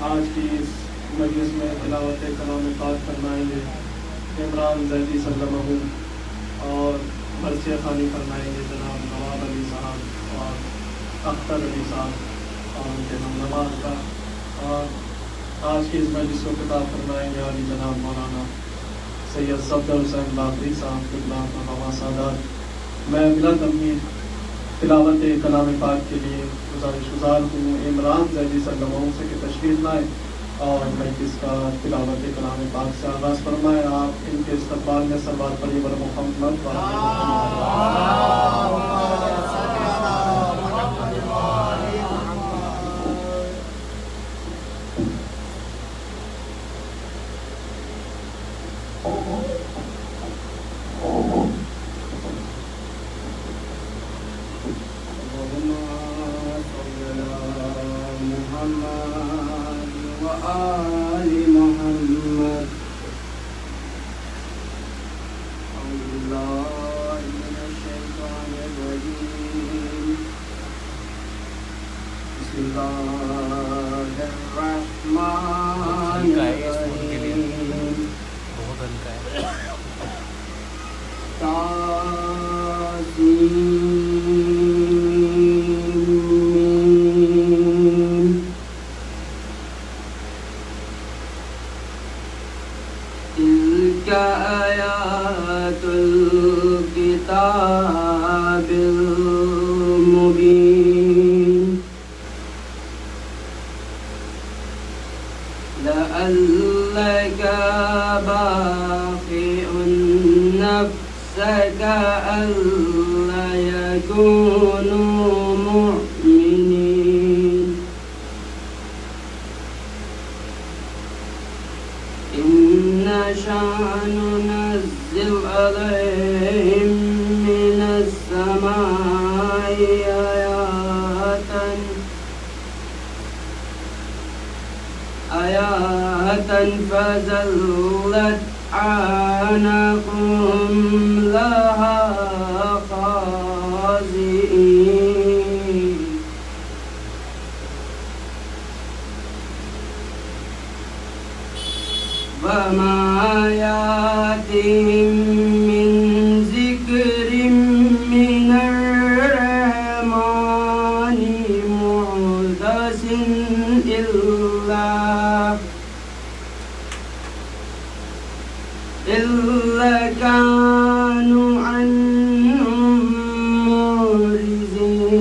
آج کی اس مجلس میں تلاوت کلام پاک فرمائیں گے عمران زیدی سلمہ اور مرثیہ خوانی فرمائیں گے جناب نواب علی صاحب اور اختر علی صاحب اور ان کے نماز کا، اور آج کی اس مجلس کو خطاب فرمائیں گے علی جناب مولانا سید صفدر حسین باقری صاحب قبلہ مرحبا سادات۔ میں بلا تمہید تلاوت کلام پاک کے لیے گزارش گزار ہوں عمران زیدی سلمہ سے کہ تشریف لائیں اور مجلس کا تلاوت کلام پاک سے آغاز فرمائیں۔ آپ ان کے استقبال میں صلوات پڑھیے بر محمد آیات الکتاب المبین لعلک باخع نفسک ألا يكونوا مؤمنين إن نشأ ننزل عليهم من السماء آيات فظلت أعناقهم لها خاضعين وما يأتيهم من ذكر من الرحمن محدث إلا كانوا عنه معرضين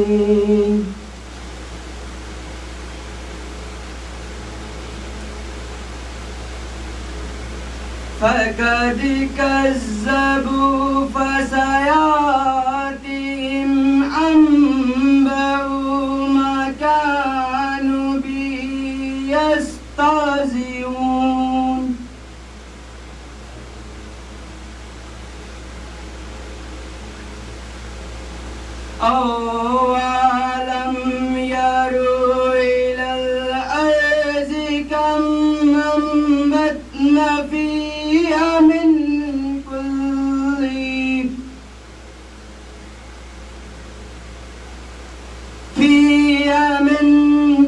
فقد كذبوا فسيأتيهم أنبأ ما كانوا به يستهزئون أولم يروا إلى الأرض كم أنبتنا فيها من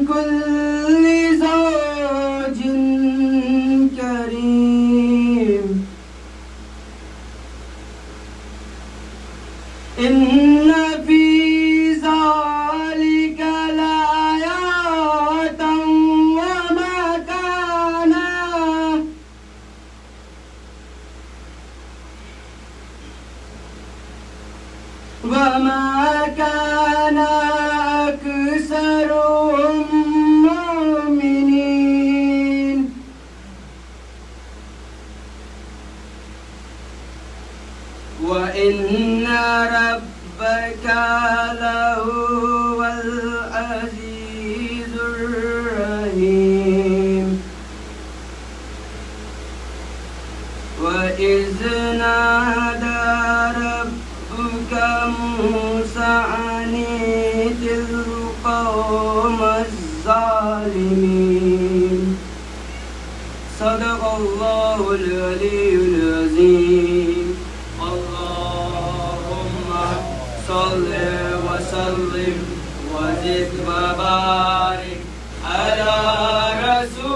كل زوج كريم إن في ذلك لآيات وما كان أكثرهم مؤمنين وإن ربك لهو العزيز الرحيم وإذ نادى ربك موسى أن ائت القوم الظالمين صدق الله العلي العظيم. اللهم صل وسلم وزد وبارك على رسول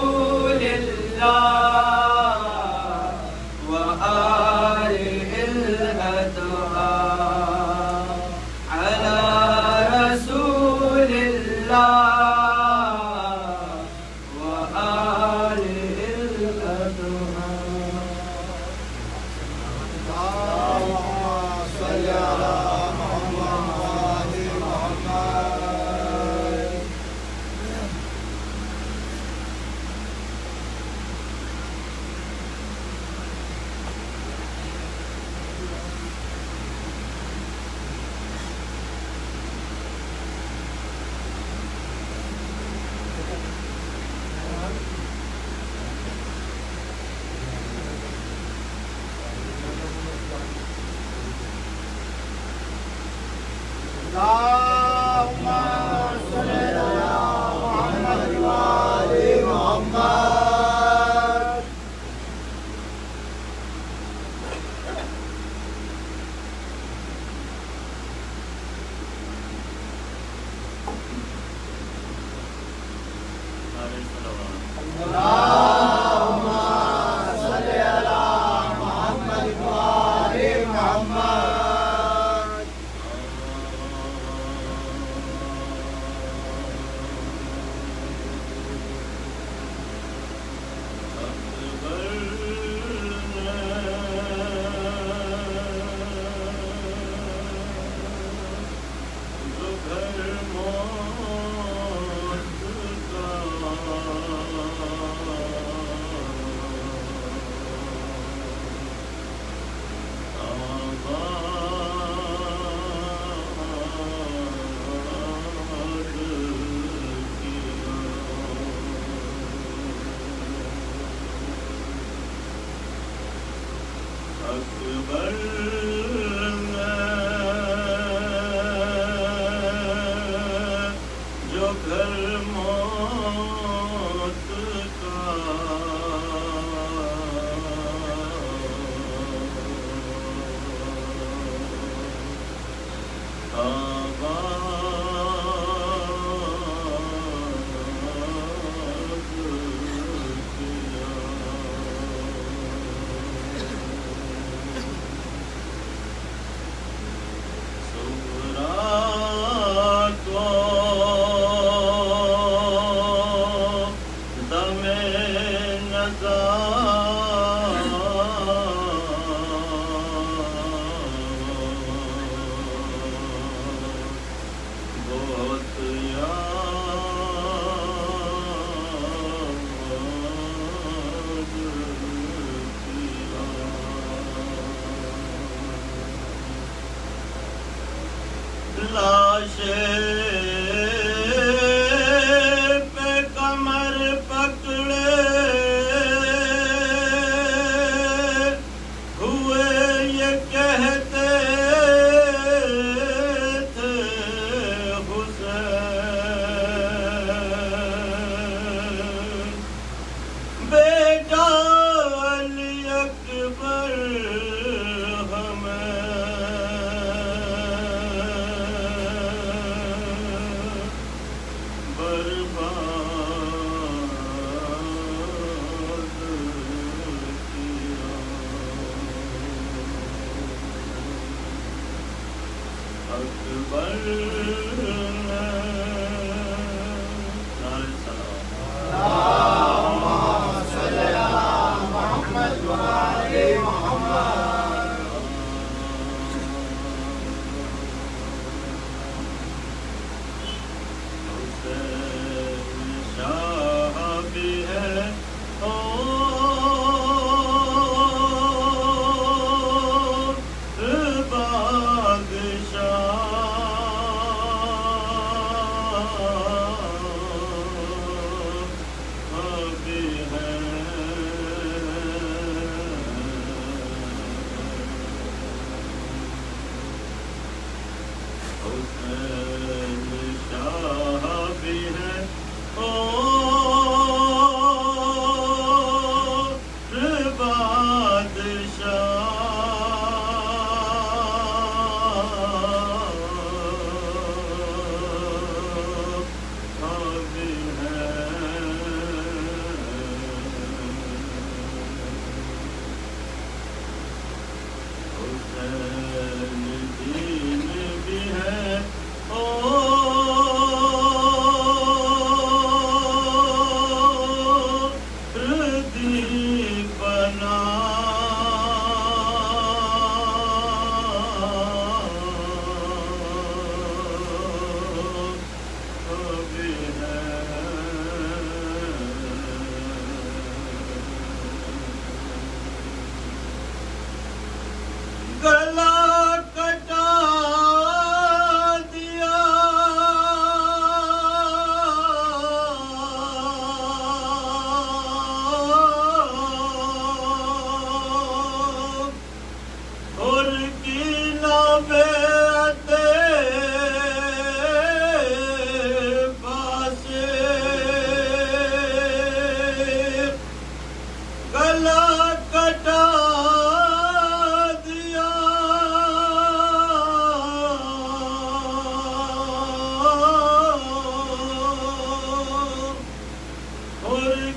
بادشاہ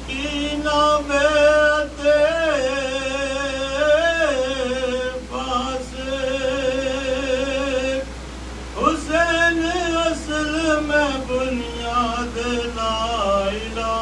کی نہ بیعت فاسق، حسین اصل میں بنیاد لا الہ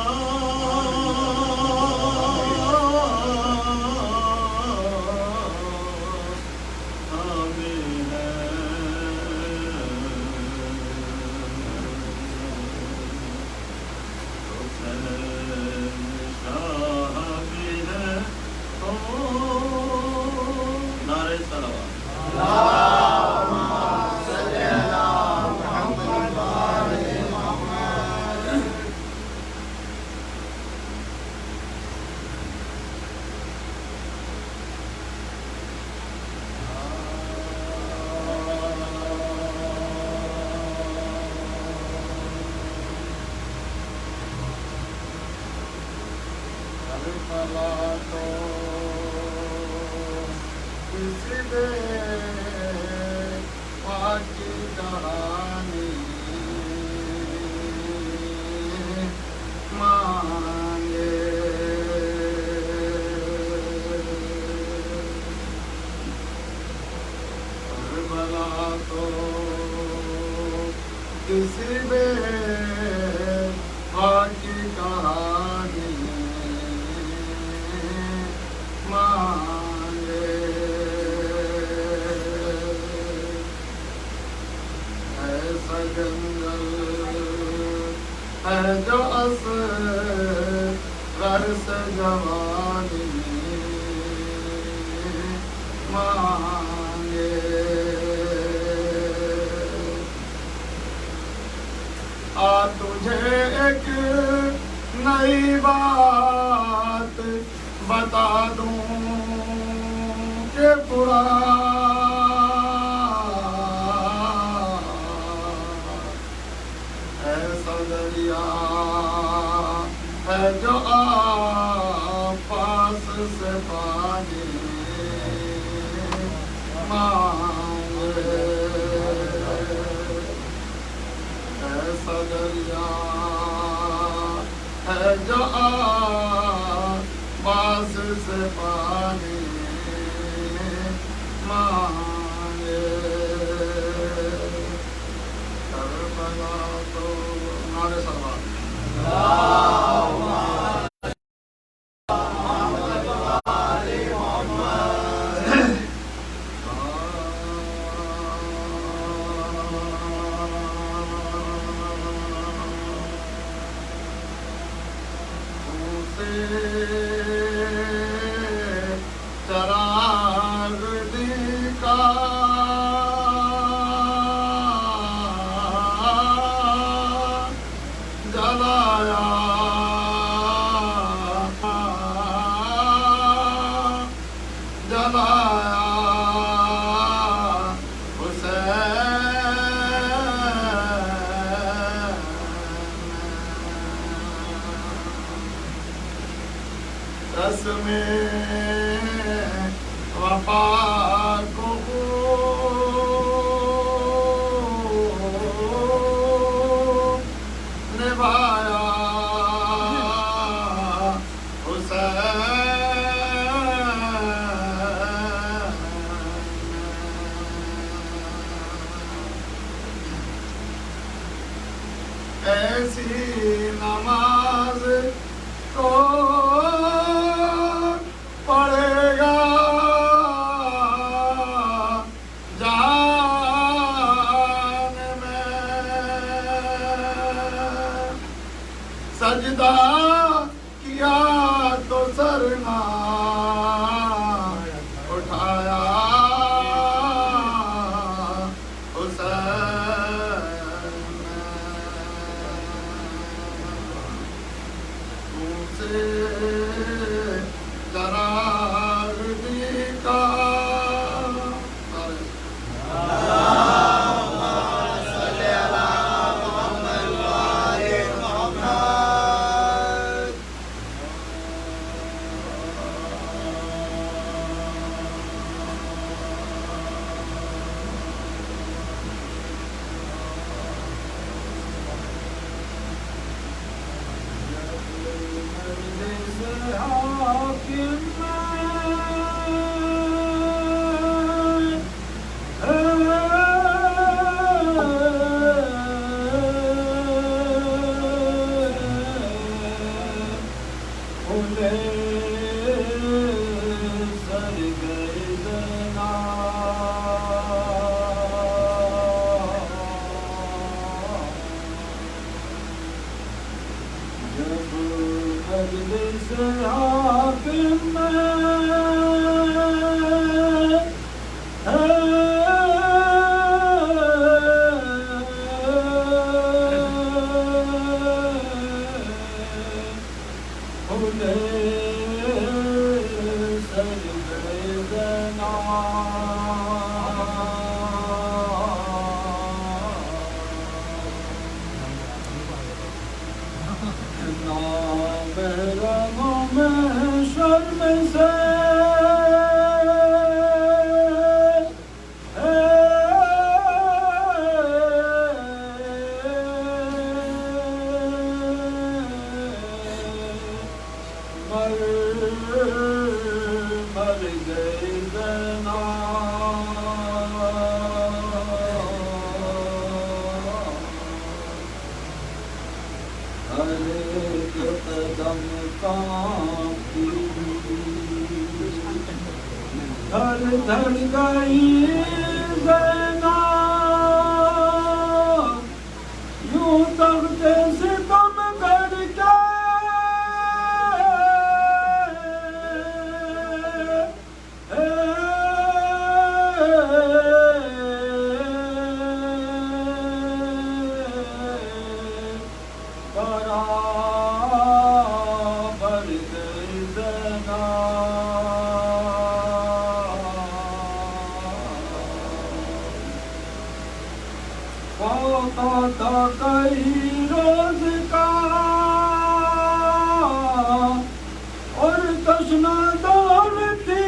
کسی بے کی کہانی مانگے، ایسا جنگل ہے جو اصغر سے جوانی مانگے، تجھے ایک نئی بات بتا دوں کہ ایسا دریا ہے جو آپاس سے پانی مانگے، ایسا دریا ہے جو آپاس سے پانی مانگے، کربلا تو ہمارے سوال چراغ دکھا جلایا، جلایا رس میں وفا کو نبھایا، حسین ایسی نماز کو پڑھے گا جان میں، سجدہ کیا تو سر نہ اٹھایا، قرار دیکھا دھڑ گئی زینا یوں تختے سے کم گڑ کے کئی روز کا اور تشنا دور تھی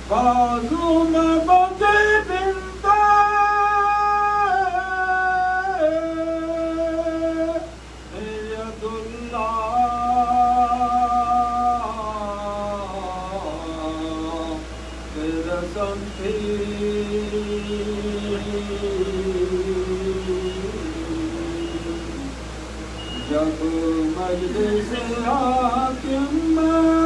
بازو میں بندے بنتے ید اللہ جب مجلس حاکم میں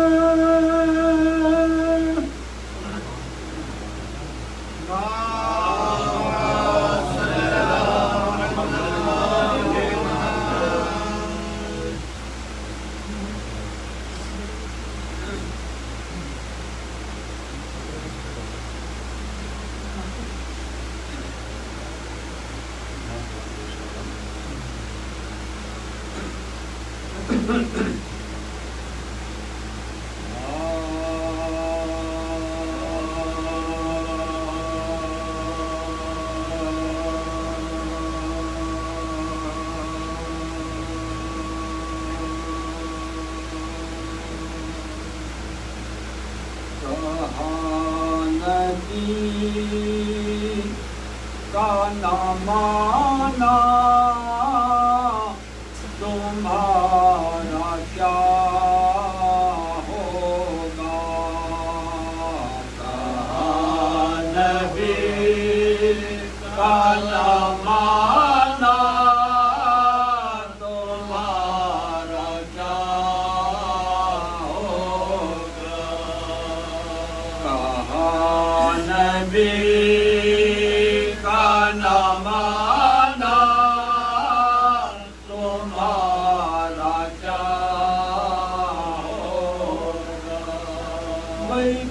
کا نہ مانا تمہارا کیا ہوگا نبی کا نہ مانا تمہارا کیا ہوگا نبی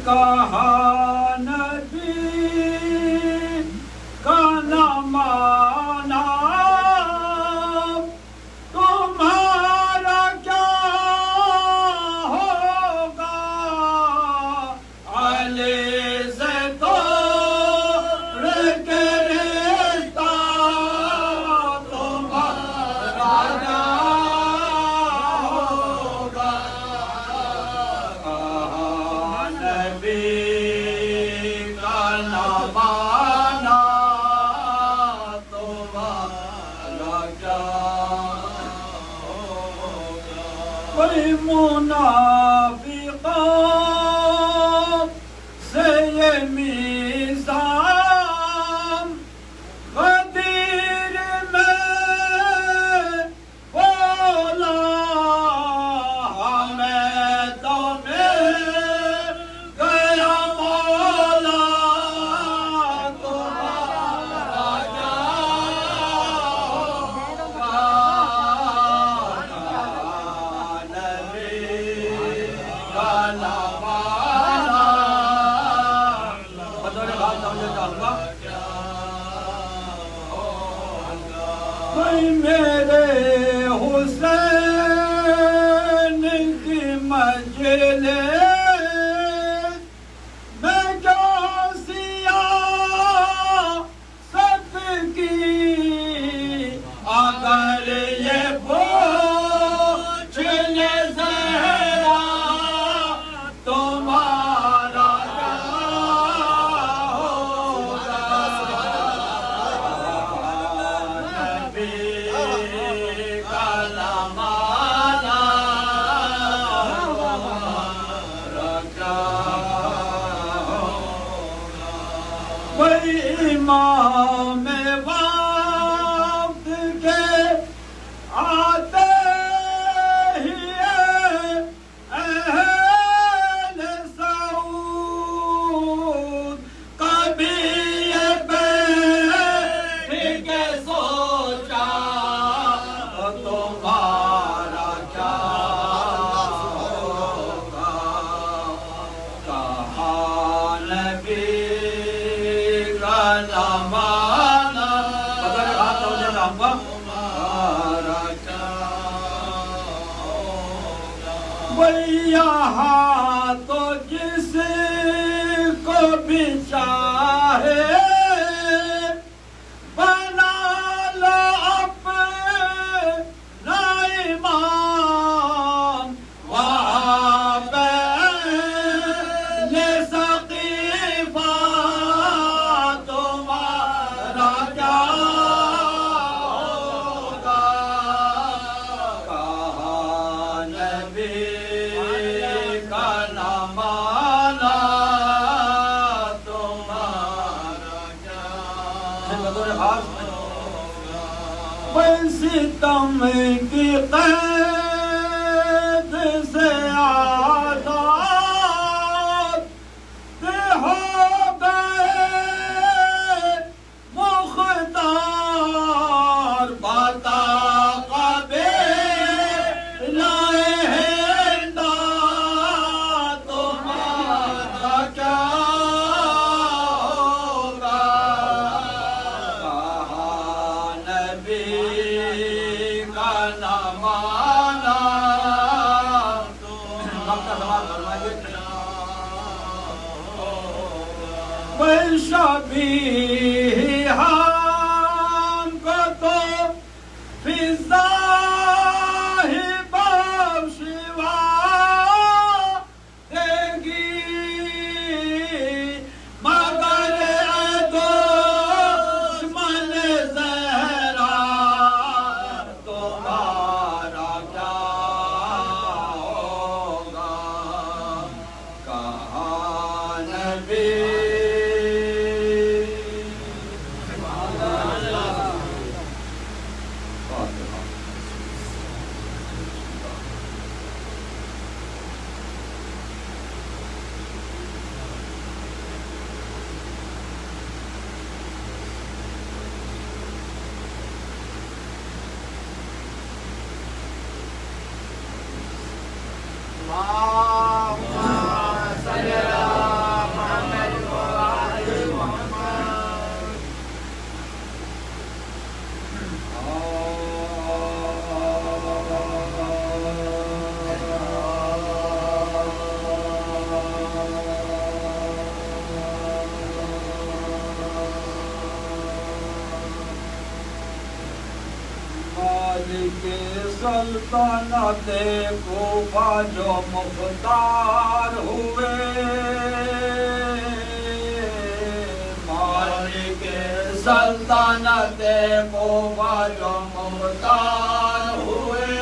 کہا نبی کا نہ مانا تمہارا کیا ہوگا علی سے توڑ کے رشتہ تمہارا کیا ہوگا کوئی منافقوں سے یہ میزان غدیر بھائی میرے حسین کی مجلس میں کیا سیاست کی اگر یہ پوچھنے زہرا تمہارا کیا ہوگا نبی کا زمانہ تمہارا کیا ہوگا بھائی امام وقت کے آتے ہی اہل سعود کبھی یہ بیٹھ کے سوچا تمہارا کیا ہوگا کہاں نبی کا زمانہ تمہارا کیا وہی یہاں تو جس کو بھی چاہے بنا لو اپنا امام وہاں پہ سقیفہ تمہارا کیا ہوگا کہاں نبی کا زمانہ تمہارا کیا ستم کی قید سے آزاد ہو گئے مختار بتا قبیلہ ہندا تمہارا کیا ہوگا کہاں نبی کا زمانہ شبیہ ہم کو تو فضا ہی بخشوا دے گی مگر دشمن زہرا تمہارا کیا ہوگا کہاں نبی مالک سلطنت کوفہ جو مختار ہوئے مالک سلطنت کوفہ جو مختار ہوئے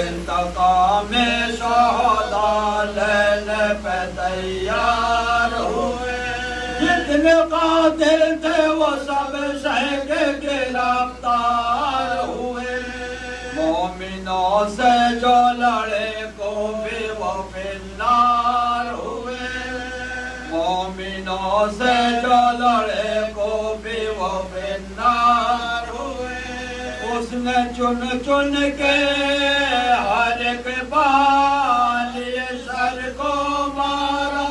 انتقام شہداء لینے پہ تیار ہوئے جتنے قاتل تھے وہ سب شہ کے گرفتار ہوئے مومنوں سے جو لڑے کو بھی وہ فی النار ہوئے مومنوں سے جو لڑے کو بھی وہ فی النار ہوئے اس نے چن چن کے ہر ایک بالی سر کو مارا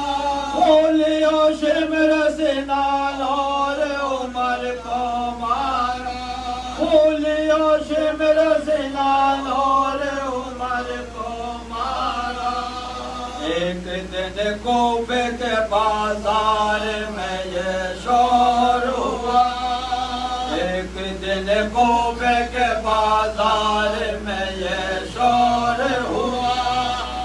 کھولیو شمر سنان اور عمر کو مارا خولیا شمر سنان اور عمر کو مارا ایک دن کوفے کے بازار میں یہ شور ہوا ایک دن کوفے کے بازار میں یہ شور ہوا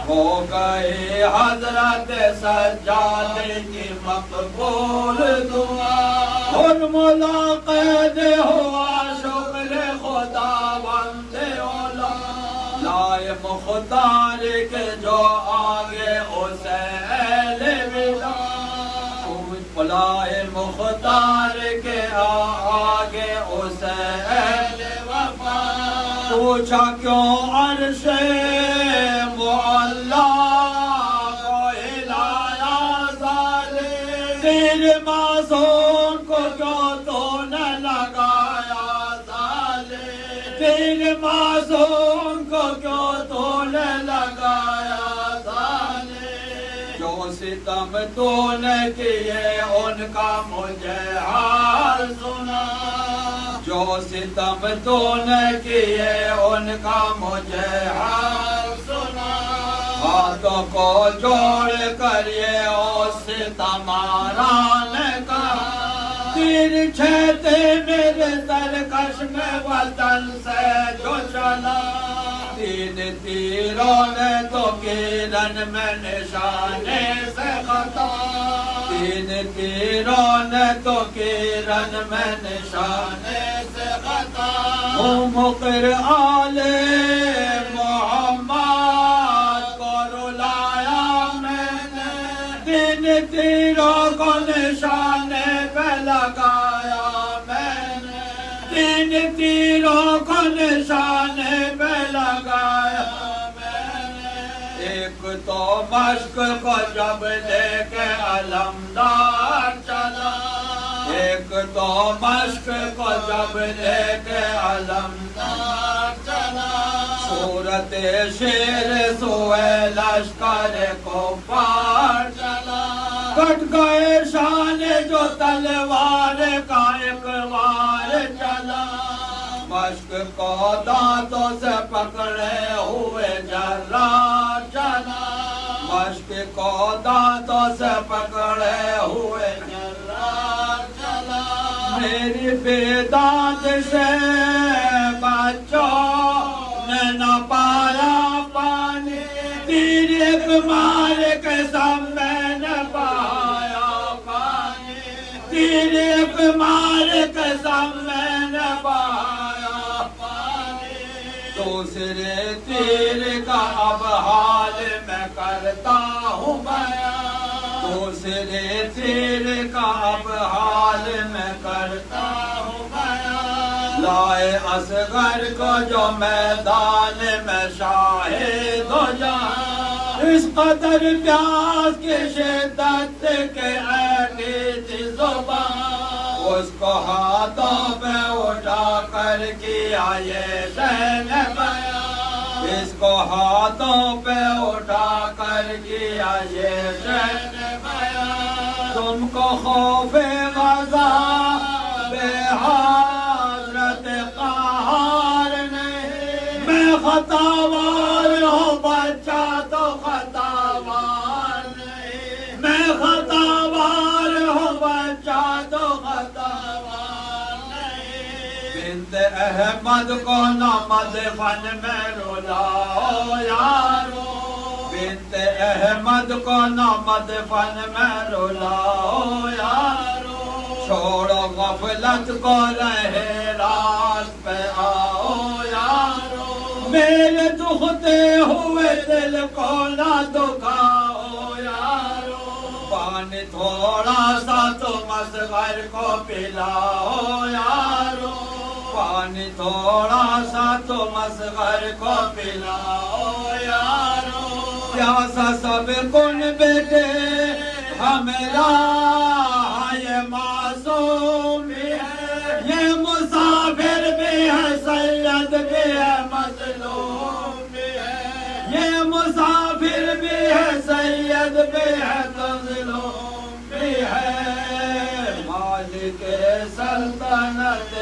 ہو گئی حضرت سجاد کی مقبول دعا اور ملاقات ہوا شکر خدا بند اولا لائے مختار کے جو آگے اسے اہل ودا لائے مختار کے آگے اسے اہل وفا پوچھا کیوں عرش معلا کو ہلایا ظالم تیرے معصوم کو کیوں تو نہ لگایا ظالم تیرے معصوم کو کیوں تو نہ لگایا ظالم جو ستم تو نے کیے ان کا مجھے حال سنا جو ستم تو نے کیے ان کا مجھے حال سنا ہاتھوں کو جوڑ کر یہ اس ستماران کا تیر چھیتے میرے سرکش میں وطن سے جو چلا تین تیروں نے تو کرن میں نشانے سے خطا تین تیروں نے تو کرن میں نشانے سے خطا ہوں مقر آل محمد کو رلایا میں نے تین تیروں کو نشانے پہ لگایا میں نے تین تیروں کو نشانے پہ لگایا میں نے ایک تو مشق کو جب لے کے علمدار چلا ایک تو مشق کو جب لے کے علمدار چلا صورت شیر سوئے لشکر کو پار چلا کٹ گئے شان جو تلوار کا ایک وار چلا مشق کو دانتوں سے پکڑے ہوئے جرار چلا مشق کو دانتوں سے پکڑے ہوئے جرار چلا میری بے دانت سے بچوں نے نہ پایا پانی تیر ایک مار کے سب میں نے پایا پانی تیر ایک مار کے سب میں نے پایا پانی دوسرے تیر کا اب حال میں کرتا ہوں بیان دوسرے تیر کا اب حال میں کرتا ہوں بیان لائے اصغر کو جو میدان میں شاہد ہو جہاں اس قدر پیاس کی شدت کے ایٹی تھی زبان اس کو ہاتھوں پہ اٹھا کر کیا یہ شہن بیان اس کو ہاتھوں پہ اٹھا کر کیا یہ شہن بیان تم کو خوف غزا بے حضرت قہار نہیں میں خطاوار ہوں بچہ تو خطاوار نہیں میں خطاوار ہوں بچہ تو خطاوار نہیں بنت احمد کو نامد فن میں رلاؤ یارو بنت احمد کو نامد فن میں رلاؤ یارو چھوڑو غفلت کو رہے راست پہ آؤ یارو میرے دکھتے ہوئے دل کو نہ دکھاؤ یارو پانی تھوڑا سا تم اصغر کو پلاؤ یارو پانی تھوڑا سا تم اصغر کو پلاؤ یارو پیاسا سب کن بیٹے ہمیرا یہ معصوم بھی ہے یہ مسافر بھی ہے سید بھی ہے مظلوم بھی ہے یہ مسافر بھی ہے سید بھی ہے مظلوم بھی ہے مالک سلطنت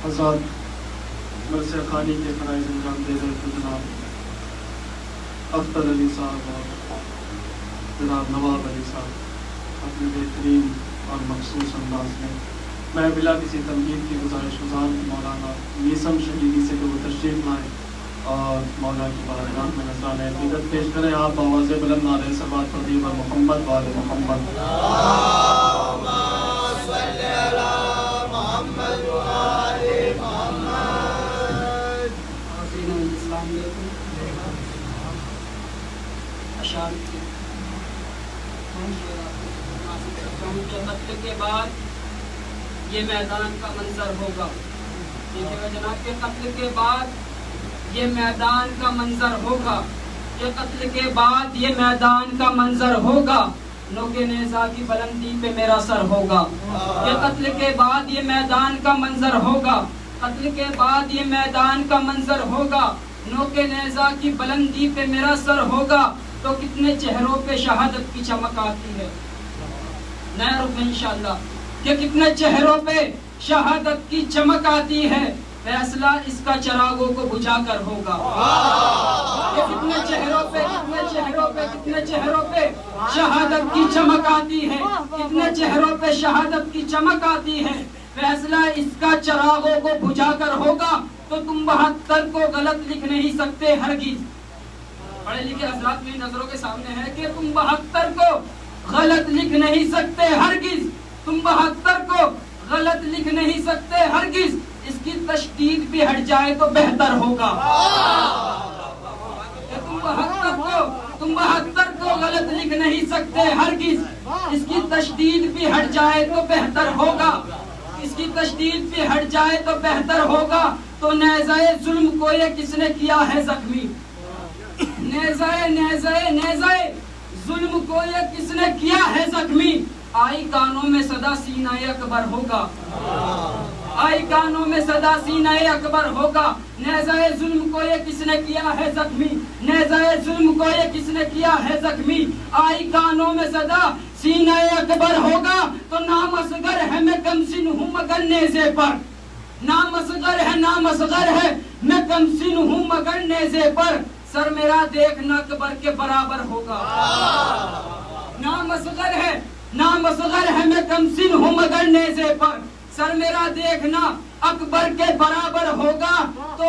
حضرات مرثیہ خوانی کے فرائض انجام دے رہے تھے جناب اختر علی صاحب اور جناب نواب علی صاحب اپنے بہترین اور مخصوص انداز میں بلا کسی تنقید کی گزارش گزار مولانا میسم شہیدی سے کہ وہ تشریف لائیں اور مولا کی بارگاہ میں نذرانہ عقیدت پیش کریں. آپ آواز بلند نعرہ صلوات تقدیم اور محمد وآل محمد. قتل کے بعد یہ میدان کا منظر ہوگا. دیکھیے گا جناب کے قتل کے بعد یہ میدان کا منظر ہوگا. یہ قتل کے بعد یہ میدان کا منظر ہوگا. نوکے نیزہ کی بلندی پہ میرا سر ہوگا. یہ قتل کے بعد یہ میدان کا منظر ہوگا. قتل کے بعد یہ میدان کا منظر ہوگا. نوکے نیزہ کی بلندی پہ میرا سر ہوگا. تو کتنے چہروں پہ شہادت کی چمک آتی ہے. نیا رخ انشاءاللہ کہ کتنے چہروں پہ شہادت کی چمک آتی ہے. فیصلہ اس کا چراغوں کو بجھا کر ہوگا. کہ کتنے چہروں پہ شہادت کی چمک آتی ہے. کتنے چہروں پہ شہادت کی چمک آتی ہے. فیصلہ اس کا چراغوں کو بجھا کر ہوگا. تو تم 72 کو غلط لکھ نہیں سکتے ہرگز. پڑھے لکھے حضرات میری نظروں کے سامنے ہے کہ تم 72 کو غلط لکھ نہیں سکتے ہرگز. تم 72 کو غلط لکھ نہیں سکتے ہرگز. اس کی تشدید بھی ہٹ جائے تو بہتر ہوگا. تم 72 کو غلط لکھ نہیں سکتے ہرگز. اس کی تشدید بھی ہٹ جائے تو بہتر ہوگا. اس کی تشدید بھی ہٹ جائے تو بہتر ہوگا. تو نیزہ ظلم کو یہ کس نے کیا ہے زخمی. نیزہ ظلم کو یہ کس نے کیا ہے زخمی. آئی کانوں میں صدا سینہ اکبر ہوگا. آئی کانوں میں صدا سینہ اکبر ہوگا. نیزہ ظلم کو یہ کس نے کیا ہے زخمی. نیزہ ظلم کو یہ کس نے کیا ہے زخمی. آئی کانوں میں صدا سینہ اکبر ہوگا. تو نام اصغر ہے میں کم سن ہوں مگر نیزے پر. نام اصغر ہے میں کم سن ہوں مگر نیزے پر. سر میرا دیکھنا اکبر کے برابر ہوگا. نام اصغر ہے میں کم سن ہوں مگر نیزے پر. سر میرا دیکھنا اکبر کے برابر ہوگا. تو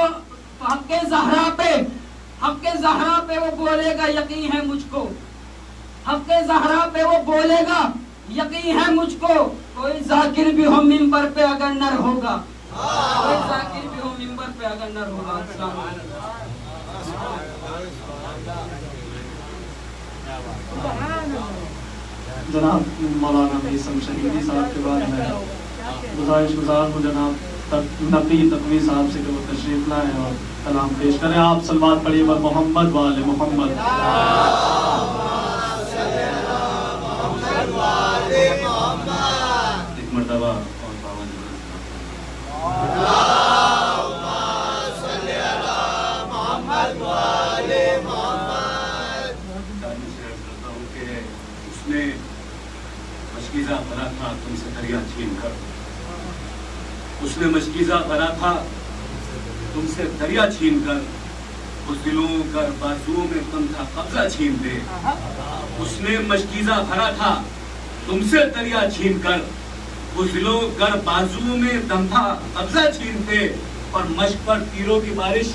حق زہرا پہ وہ بولے گا یقین ہے مجھ کو. حق زہرا پہ وہ بولے گا یقین ہے مجھ کو. کوئی ذاکر بھی ہو منبر پہ اگر نر ہوگا. کوئی ذاکر بھی ہو منبر پہ اگر نر ہوگا. السلام علیکم. جناب مولانا میسم شہیدی صاحب کے بعد میں گزارش گزار ہوں جناب نقی تقوی صاحب سے کہ وہ تشریف لائیں اور کلام پیش کریں. آپ صلوات پڑھیے بر محمد وآل محمد. ایک مرتبہ مشکیزہ بھرا تھا تم سے دریا چھین کر. اس نے مشکیزہ بھرا تھا تم سے دریا چھین کر. اس دلوں کر بازوؤں میں تم تھا قبضہ چھین دے. اس نے مشکیزہ بھرا تھا تم سے دریا چھین کر. اس دلوں کر بازوؤں میں دم تھا قبضہ چھین دے. اور مشق پر تیروں کی بارش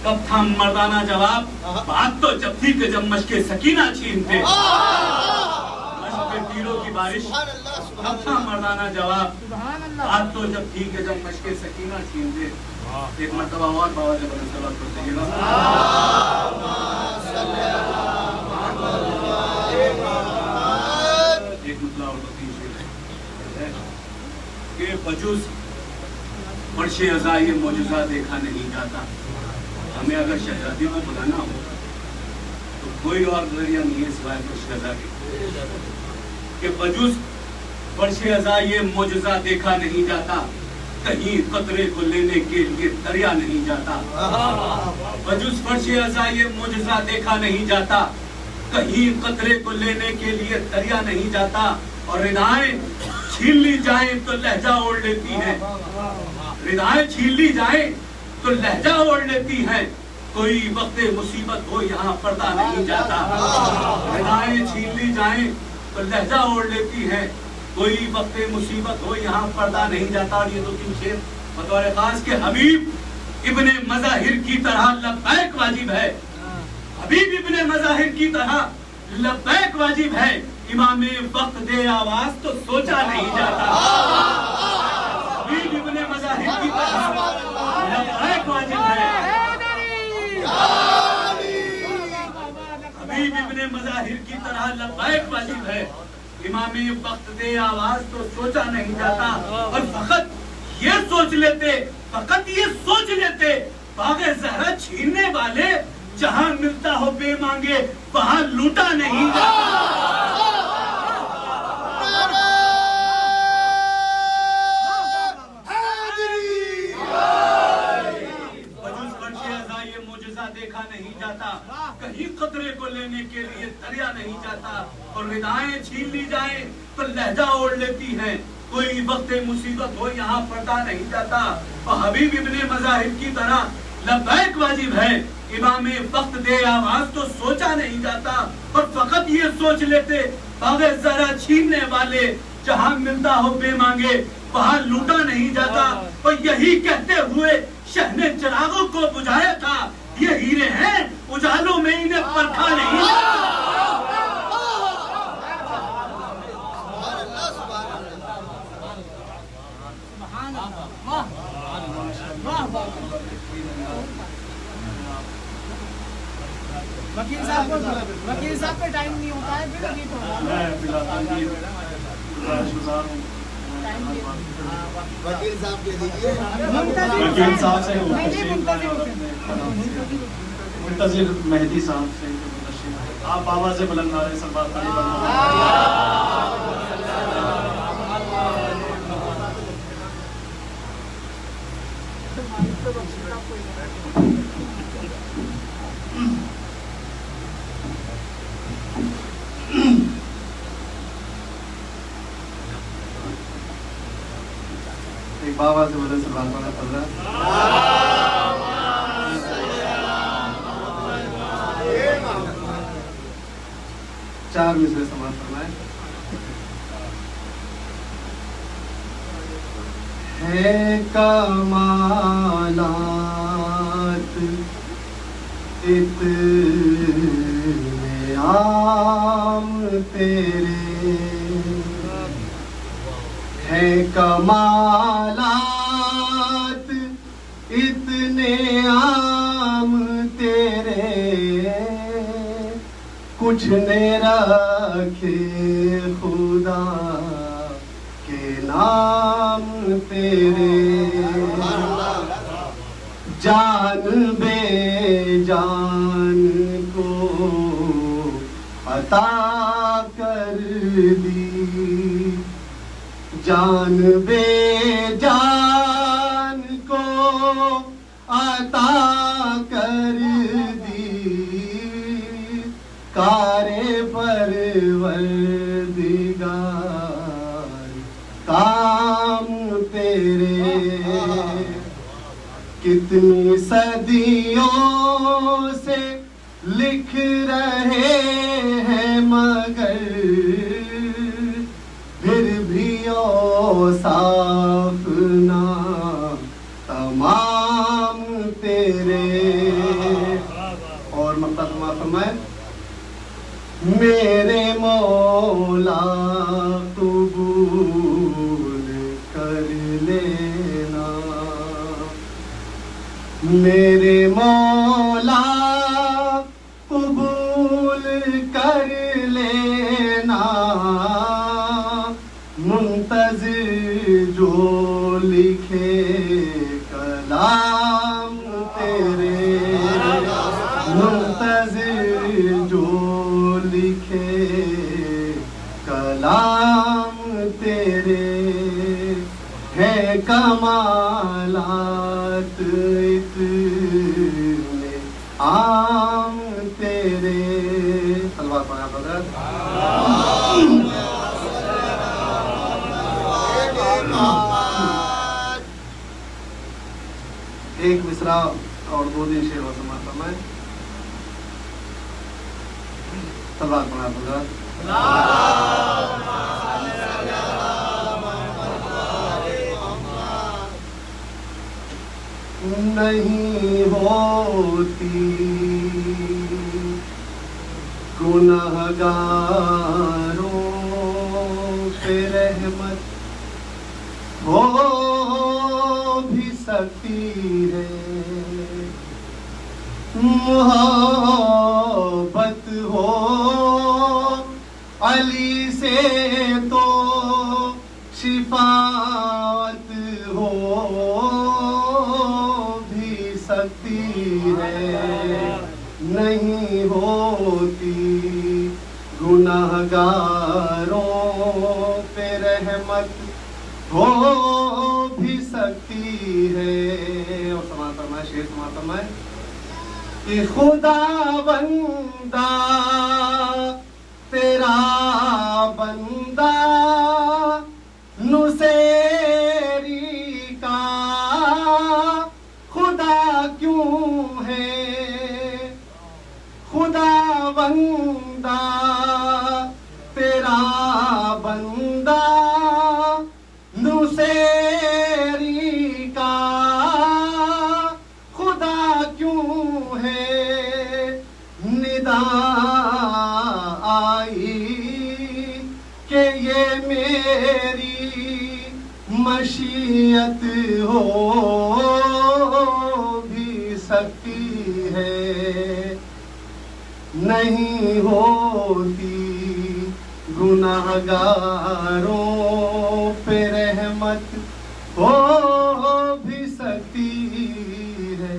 کب تھا مردانہ جواب. بات تو جب تھی کہ جب مشق سکینہ چھین دے. تیروں کی بارش کب تھا مردانہ جواب. بات تو جب تھی کہ جب مشق سکینہ چھین دے. ایک مرتبہ اور بابا جب صلوات پڑھتے ہیں ایک مطلع اور دو تین شعر ہے کہ بجز فرش ازا یہ معجزہ دیکھا نہیں جاتا. ہمیں اگر شہزادی کو بلانا ہو تو کوئی اور ذریعہ نہیں ہے سوائے فرش ازا کے. کہ بجز فرش ازا یہ معجزہ دیکھا نہیں جاتا. کہیں قطرے کو لینے کے لیے دریا نہیں جاتا. بجز فرش ازا یہ معجزہ دیکھا نہیں جاتا. کہیں قطرے کو لینے کے لیے دریا نہیں جاتا. اور ردائیں छीन ली जाए तो लहजा ओढ़ लेती हैं, रिदाएं छीन ली जाए तो लहजा ओढ़ लेती हैं, कोई वक्त मुसीबत हो यहाँ पर्दा नहीं जाता। रिदाएं छीन ली जाए तो लहजा ओढ़ लेती हैं, कोई वक्त मुसीबत हो यहाँ पर्दा नहीं जाता। और ये 2-3 शेर बतौर खास के हबीब इब्ने मज़ाहिर की तरह लब्बैक वाजिब है, हबीब इब्ने मज़ाहिर की तरह लब्बैक वाजिब है, इमाम वक्त दे आवाज तो सोचा नहीं जाता। हबीब इब्ने मज़ाहिर की तरह लब्बैक वाजिब है, हबीब इब्ने मज़ाहिर की तरह लब्बैक वाजिब है, इमाम वक्त दे आवाज तो सोचा नहीं जाता। और फकत ये सोच लेते, फकत ये सोच लेते, बागे ज़हरा छीनने वाले जहां मिलता हो बेमांगे वहां लूटा नहीं जाता। ये मुजज़ा देखा नहीं जाता, कहीं कतरे को लेने के लिए दरिया नहीं जाता। और रिदाएं छीन ली जाए तो लहजा ओढ़ लेती हैं, कोई वक्त मुसीबत हो यहाँ पर्दा नहीं जाता। और हबीब इब्ने मज़ाहिर की तरह लब्बैक वाजिब है, इमाम वक्त दे आवाज तो सोचा नहीं जाता। और फकत ये सोच लेते, बागे ज़रा छीनने वाले जहां मिलता हो बेमांगे वहां लूटा नहीं जाता। और यही कहते हुए शह ने चिरागों को बुझाया था, ये हीरे हैं उजालों में इन्हें परखा नहीं जाता। वकील साहब पे टाइम नहीं होता है, फिर गीत होगा। वकील साहब के दीजिए, वकील साहब से मुंतजिर मेहदी साहब से आप आवाज़ बुलंद नारे सलवात एक बाबा से बोले सलमान वाला पढ़ रहा। चार मिसरे समाज फरमाए। है कमालात इतने आम तेरे, है कमालात इतने आम तेरे, कुछ ने रखे खुदा के नाम तेरे। जान बे जान को अता कर दी, जान बे जान को अता कर दी, कारे परवरदिगार काम तेरे। कितनी सदियों से लिख रहे हैं मगर फिर भी औसाफ ना तमाम तेरे। और मतलब फरमाए, मेरे मौला कबूल कर लेना, मेरे मौला कबूल कर लेना, मुंतज़िर जो लिखे कलाम तेरे, मुंतज़िर जो लिखे कलाम तेरे। है कमालात इतने आम तेरे। सलवात पढ़ा ایک مصرع اور 2 دن شعر و سماعت فرمائیں. تلوار پڑھا حضرات. نہیں ہوتی گنہگاروں پہ رحمت، ہو بھی سکتی ہے محبت ہو علی سے تو شفاعت ہو بھی سکتی ہے. نہیں ہوتی گناہگاروں پہ رحمت، ہو بھی سکتی ہے. اور سماعت فرمائے، شعر سماعت فرمائے. کہ خدا بندہ تیرا بندہ نصیری کا خدا کیوں ہے؟ خدا بندہ تیرا بندہ نصیری کا خدا کیوں ہے؟ ندا آئی کہ یہ میری مشیت ہو بھی سکتی ہے. نہیں ہوتی گناہگاروں پہ رحمت، ہو بھی سکتی ہے.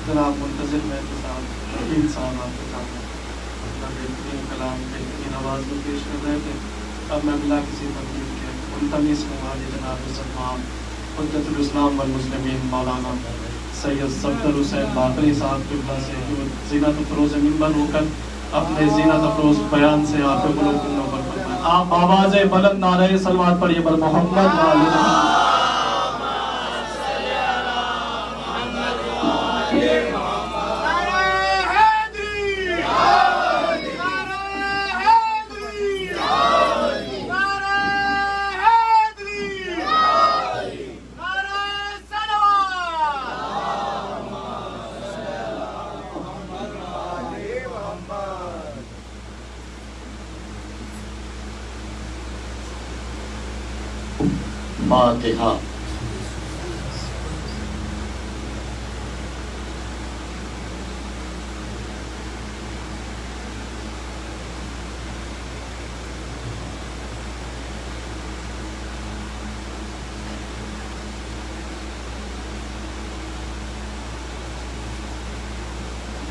جناب منتظر مہدی صاحب شکیل صاحب آپ کے سامنے اپنا بہترین کلام بہترین آواز میں پیش کر رہے تھے. اب میں بلا کسی تکلیف کے ملتمس ہوں حاجی جناب سلمان حجت الاسلام والمسلمین مولانا سید صفدر حسین باقری صاحب قبلہ سے جو زینت افروز منبر ہو کر اپنے زینت افروز بیان سے آپ کے قلوب کو نور فرمائیں. آپ آواز بلند نعرہ صلوات پڑھیے بر محمد و آل محمد. فاتحہ.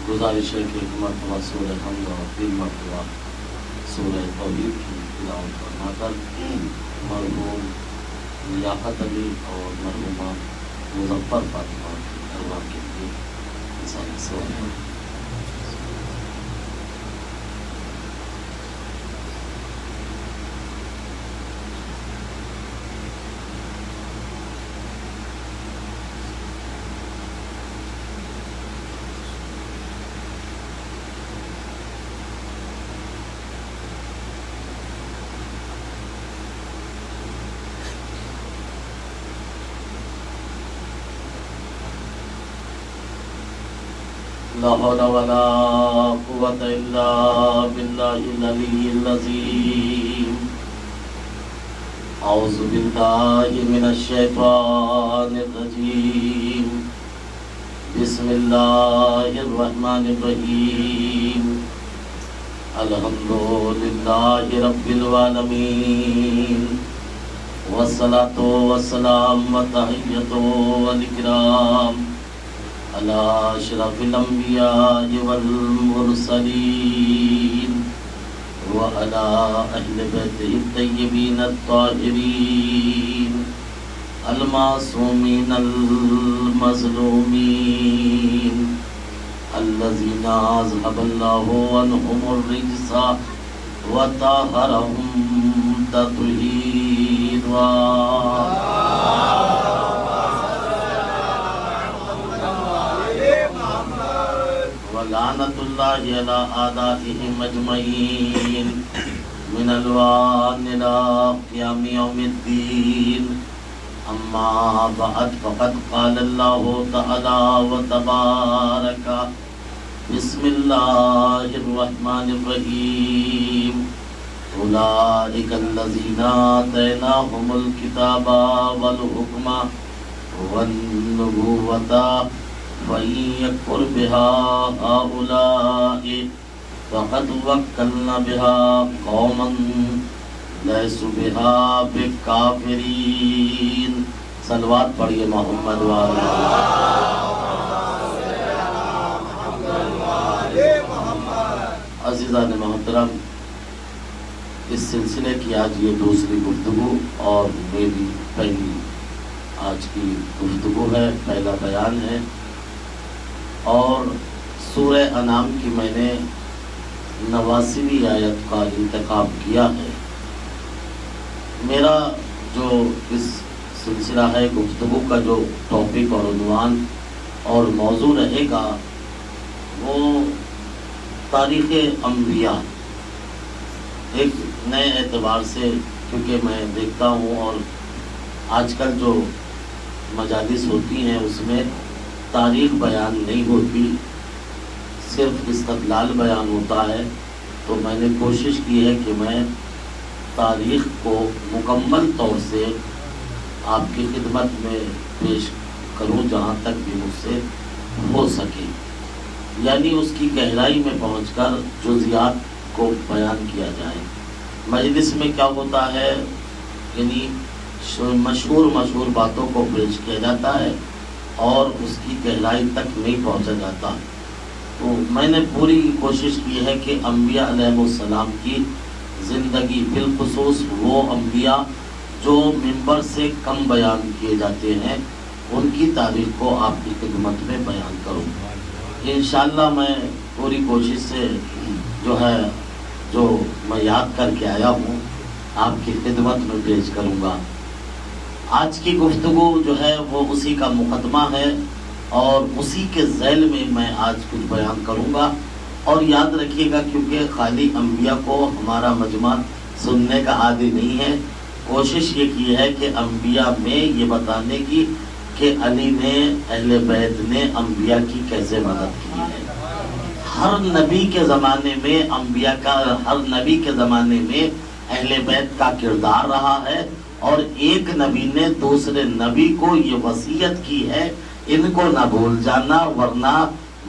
گزارش ہے کہ ایک مرتبہ سورہ حمد اور 3 مرتبہ سورہ توحید کی تلاوت فرما کر مرحوم لیاقت علی اور مرحومہ مظفر فاطمہ کی ارواح کے لیے انسان سوال ہے. لا حول ولا قوة إلا بالله العلي العظيم. أعوذ بالله من الشيطان الرجيم. بسم الله الرحمن الرحيم. الحمد لله رب العالمين والصلاة والسلام والتحية والإكرام على أشرف الأنبياء والمرسلين وعلى أهل بيته الطيبين الطاهرين المعصومين المظلومين الذين أذهب الله عنهم الرجس وطهرهم تطهيرا ولعنة الله على أعدائهم أجمعين من الوان إلى قيام يوم الدين. أما بعد فقد قال الله تعالى وتبارك بسم الله الرحمن الرحيم أولئك الذين آتيناهم الكتاب والحكم والنبوة وإن يكفر بها هؤلاء فقد وكلنا بها قوما ليسوا بها بكافرين. صلوات پڑھیے محمد والا. عزیزان محترم، اس سلسلے کی آج یہ دوسری گفتگو اور میری پہلی آج کی گفتگو ہے، پہلا بیان ہے. اور سورہ انعام کی میں نے 89ویں آیت کا انتخاب کیا ہے. میرا جو اس سلسلہ ہے گفتگو کا جو ٹاپک اور عنوان اور موضوع رہے گا وہ تاریخ انبیاء. ایک نئے اعتبار سے، کیونکہ میں دیکھتا ہوں اور آج کل جو مجالس ہوتی ہیں اس میں تاریخ بیان نہیں ہوتی، صرف استدلال بیان ہوتا ہے. تو میں نے کوشش کی ہے کہ میں تاریخ کو مکمل طور سے آپ کی خدمت میں پیش کروں جہاں تک بھی مجھ سے ہو سکے، یعنی اس کی گہرائی میں پہنچ کر جزیات کو بیان کیا جائے. مجلس میں کیا ہوتا ہے، یعنی مشہور باتوں کو پیش کیا جاتا ہے اور اس کی گہرائی تک نہیں پہنچا جاتا. تو میں نے پوری کوشش کی ہے کہ انبیاء علیہ السلام کی زندگی، بالخصوص وہ انبیاء جو منبر سے کم بیان کیے جاتے ہیں، ان کی تاریخ کو آپ کی خدمت میں بیان کروں. انشاءاللہ میں پوری کوشش سے جو میں یاد کر کے آیا ہوں آپ کی خدمت میں پیش کروں گا. آج کی گفتگو جو ہے وہ اسی کا مقدمہ ہے اور اسی کے ذیل میں میں آج کچھ بیان کروں گا. اور یاد رکھیے گا، کیونکہ خالی انبیاء کو ہمارا مجمع سننے کا عادی نہیں ہے، کوشش یہ کی ہے کہ انبیاء میں یہ بتانے کی کہ علی نے، اہل بیت نے انبیاء کی کیسے مدد کی ہے. ہر نبی کے زمانے میں ہر نبی کے زمانے میں اہل بیت کا کردار رہا ہے، اور ایک نبی نے دوسرے نبی کو یہ وصیت کی ہے ان کو نہ بھول جانا ورنہ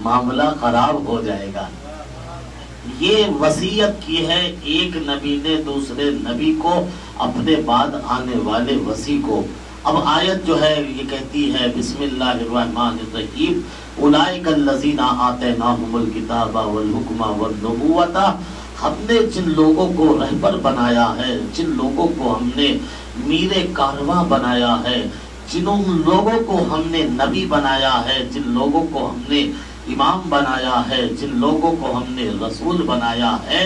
معاملہ خراب ہو جائے گا. یہ وصیت کی ہے ایک نبی نے دوسرے نبی کو، اپنے بعد آنے والے وصی کو. اب آیت جو ہے یہ کہتی ہے بسم اللہ الرحمن الرحیم اولئک الذین آتیناہم الکتاب والحکم والنبوۃ. ہم نے جن لوگوں کو رہبر بنایا ہے، جن لوگوں کو ہم نے میر کارواں بنایا ہے، جن لوگوں کو ہم نے نبی بنایا ہے، جن لوگوں کو ہم نے امام بنایا ہے، جن لوگوں کو ہم نے رسول بنایا ہے،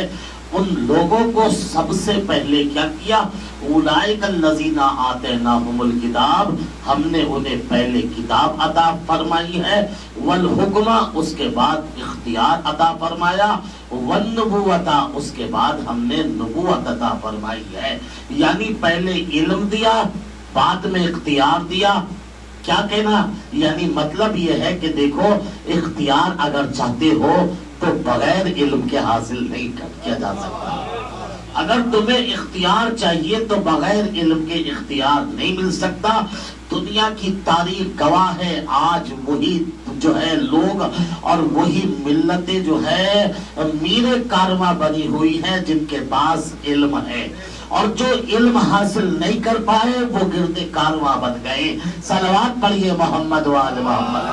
ان لوگوں کو سب سے پہلے کیا کیا؟ اولئک الذین آتیناہم الکتاب، ہم نے انہیں پہلے کتاب عطا فرمائی ہے، والحکم، اس کے بعد اختیار عطا فرمایا، والنبوۃ، اس کے بعد ہم نے نبوت عطا فرمائی ہے. یعنی پہلے علم دیا، بعد میں اختیار دیا. کیا کہنا؟ یعنی مطلب یہ ہے کہ دیکھو، اختیار اگر چاہتے ہو تو بغیر علم کے حاصل نہیں کیا جا سکتا. اگر تمہیں اختیار چاہیے تو بغیر علم کے اختیار نہیں مل سکتا. دنیا کی تاریخ گواہ ہے، آج وہی جو ہے لوگ اور وہی ملتیں جو ہے میر کارواں بنی ہوئی ہیں جن کے پاس علم ہے. اور جو علم حاصل نہیں کر پائے وہ گردے کارواں بن گئے. صلوات پڑھیے محمد وآل محمد.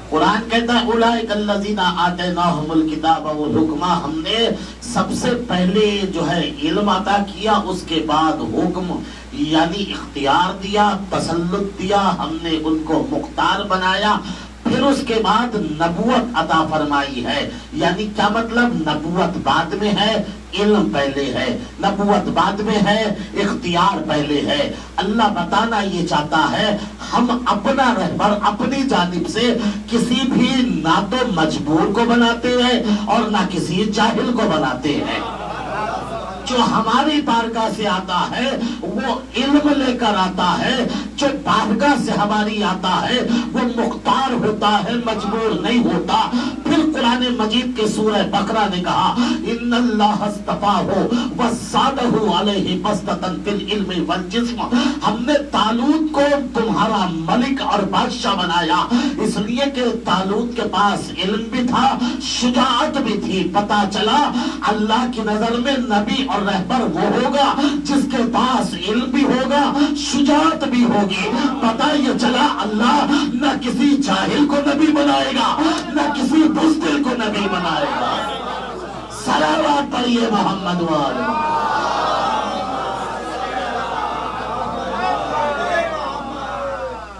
قرآن کہتا ہے اولئک الذین آتیناہم الکتاب والحکمہ، ہم نے سب سے پہلے جو ہے علم عطا کیا، اس کے بعد حکم یعنی اختیار دیا، تسلط دیا، ہم نے ان کو مختار بنایا، پھر اس کے بعد نبوت عطا فرمائی ہے. یعنی کیا مطلب؟ نبوت بعد میں ہے، علم پہلے ہے. نبوت بعد میں ہے، اختیار پہلے ہے. اللہ بتانا یہ چاہتا ہے ہم اپنا رہبر اپنی جانب سے کسی بھی نہ تو مجبور کو بناتے ہیں اور نہ کسی جاہل کو بناتے ہیں. جو ہماری بارگاہ سے آتا ہے وہ علم لے کر آتا ہے، جو بارگاہ سے ہماری آتا ہے وہ مختار ہوتا ہے، مجبور نہیں ہوتا. پھر قرآن مجید کے سورہ بقرہ نے کہا ان اللہ اصطفاہ وزادہ علیہ بسطۃ فی العلم والجسم، ہم نے طالوت کو تمہارا ملک اور بادشاہ بنایا اس لیے کہ طالوت کے پاس علم بھی تھا، شجاعت بھی تھی. پتہ چلا اللہ کی نظر میں نبی اور رہبر وہ ہوگا جس کے پاس علم بھی ہوگا، شجاعت بھی ہوگی. پتہ یہ چلا اللہ نہ کسی جاہل کو نبی بنائے گا نہ کسی بزدل کو نبی بنائے گا. صلوات پڑھیے محمد والے.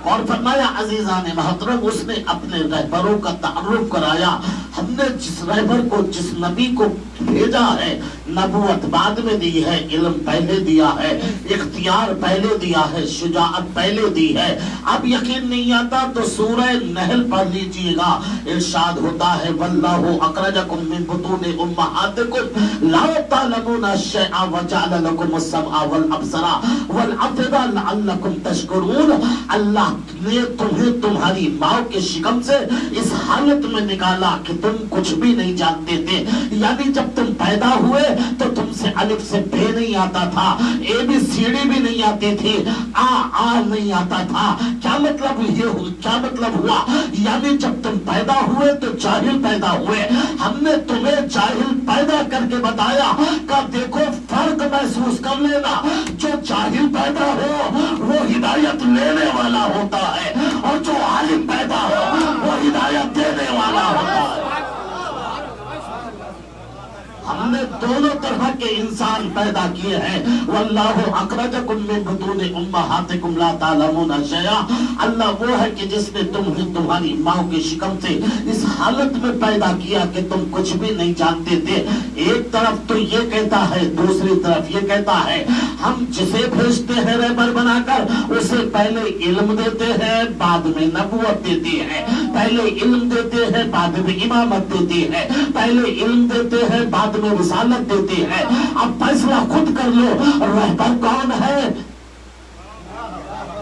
اور فرمایا عزیزان محترم اس نے اپنے رہبروں کا تعارف کرایا. ہم نے جس رہبر کو جس نبی کو بھیجا ہے نبوت بعد میں دی ہے، علم پہلے دیا ہے، اختیار پہلے دیا ہے، شجاعت پہلے دی ہے. اب یقین نہیں آتا تو سورہ نحل پڑھ لیجئے گا. ارشاد ہوتا ہے واللہ اخرجکم من بطون امہاتکم لا تعلمون شیئا وجعل لکم السمع والابصر والافئدہ لعلکم تشکرون. اللہ نے تمہیں تمہاری ماں کے شکم سے اس حالت میں نکالا کہ تم کچھ بھی نہیں جانتے تھے. یعنی جب تم پیدا ہوئے تو تم سے الف سے بے نہیں آتا تھا، اے بی سی ڈی بھی نہیں آتی تھی، آ نہیں آتا تھا. کیا مطلب ہوا؟ یعنی جب تم پیدا ہوئے تو جاہل پیدا ہوئے. ہم نے تمہیں جاہل پیدا کر کے بتایا کہ دیکھو فرق محسوس کر لینا. جو جاہل پیدا ہو وہ ہدایت لینے والا ہوتا ہے اور جو عالم پیدا ہو وہ ہدایت دینے والا ہوتا ہے. ہم نے دونوں طرح کے انسان پیدا کیے ہیں. واللہ اخرجکم من بطون امہاتکم لا تعلمون شیئا. اللہ وہ ہے کہ جس نے تمہیں تمہاری ماں کے شکم سے اس حالت میں پیدا کیا کہ تم کچھ بھی نہیں جانتے تھے. ایک طرف تو یہ کہتا ہے، دوسری طرف یہ کہتا ہے ہم جسے بھیجتے ہیں رہبر بنا کر اسے پہلے علم دیتے ہیں بعد میں نبوت دیتے ہیں، پہلے علم دیتے ہیں بعد میں امامت دیتے ہیں، پہلے علم دیتے ہیں بعد میں رسالت دیتے ہیں. اب فیصلہ خود کر لو رہبر کون ہے.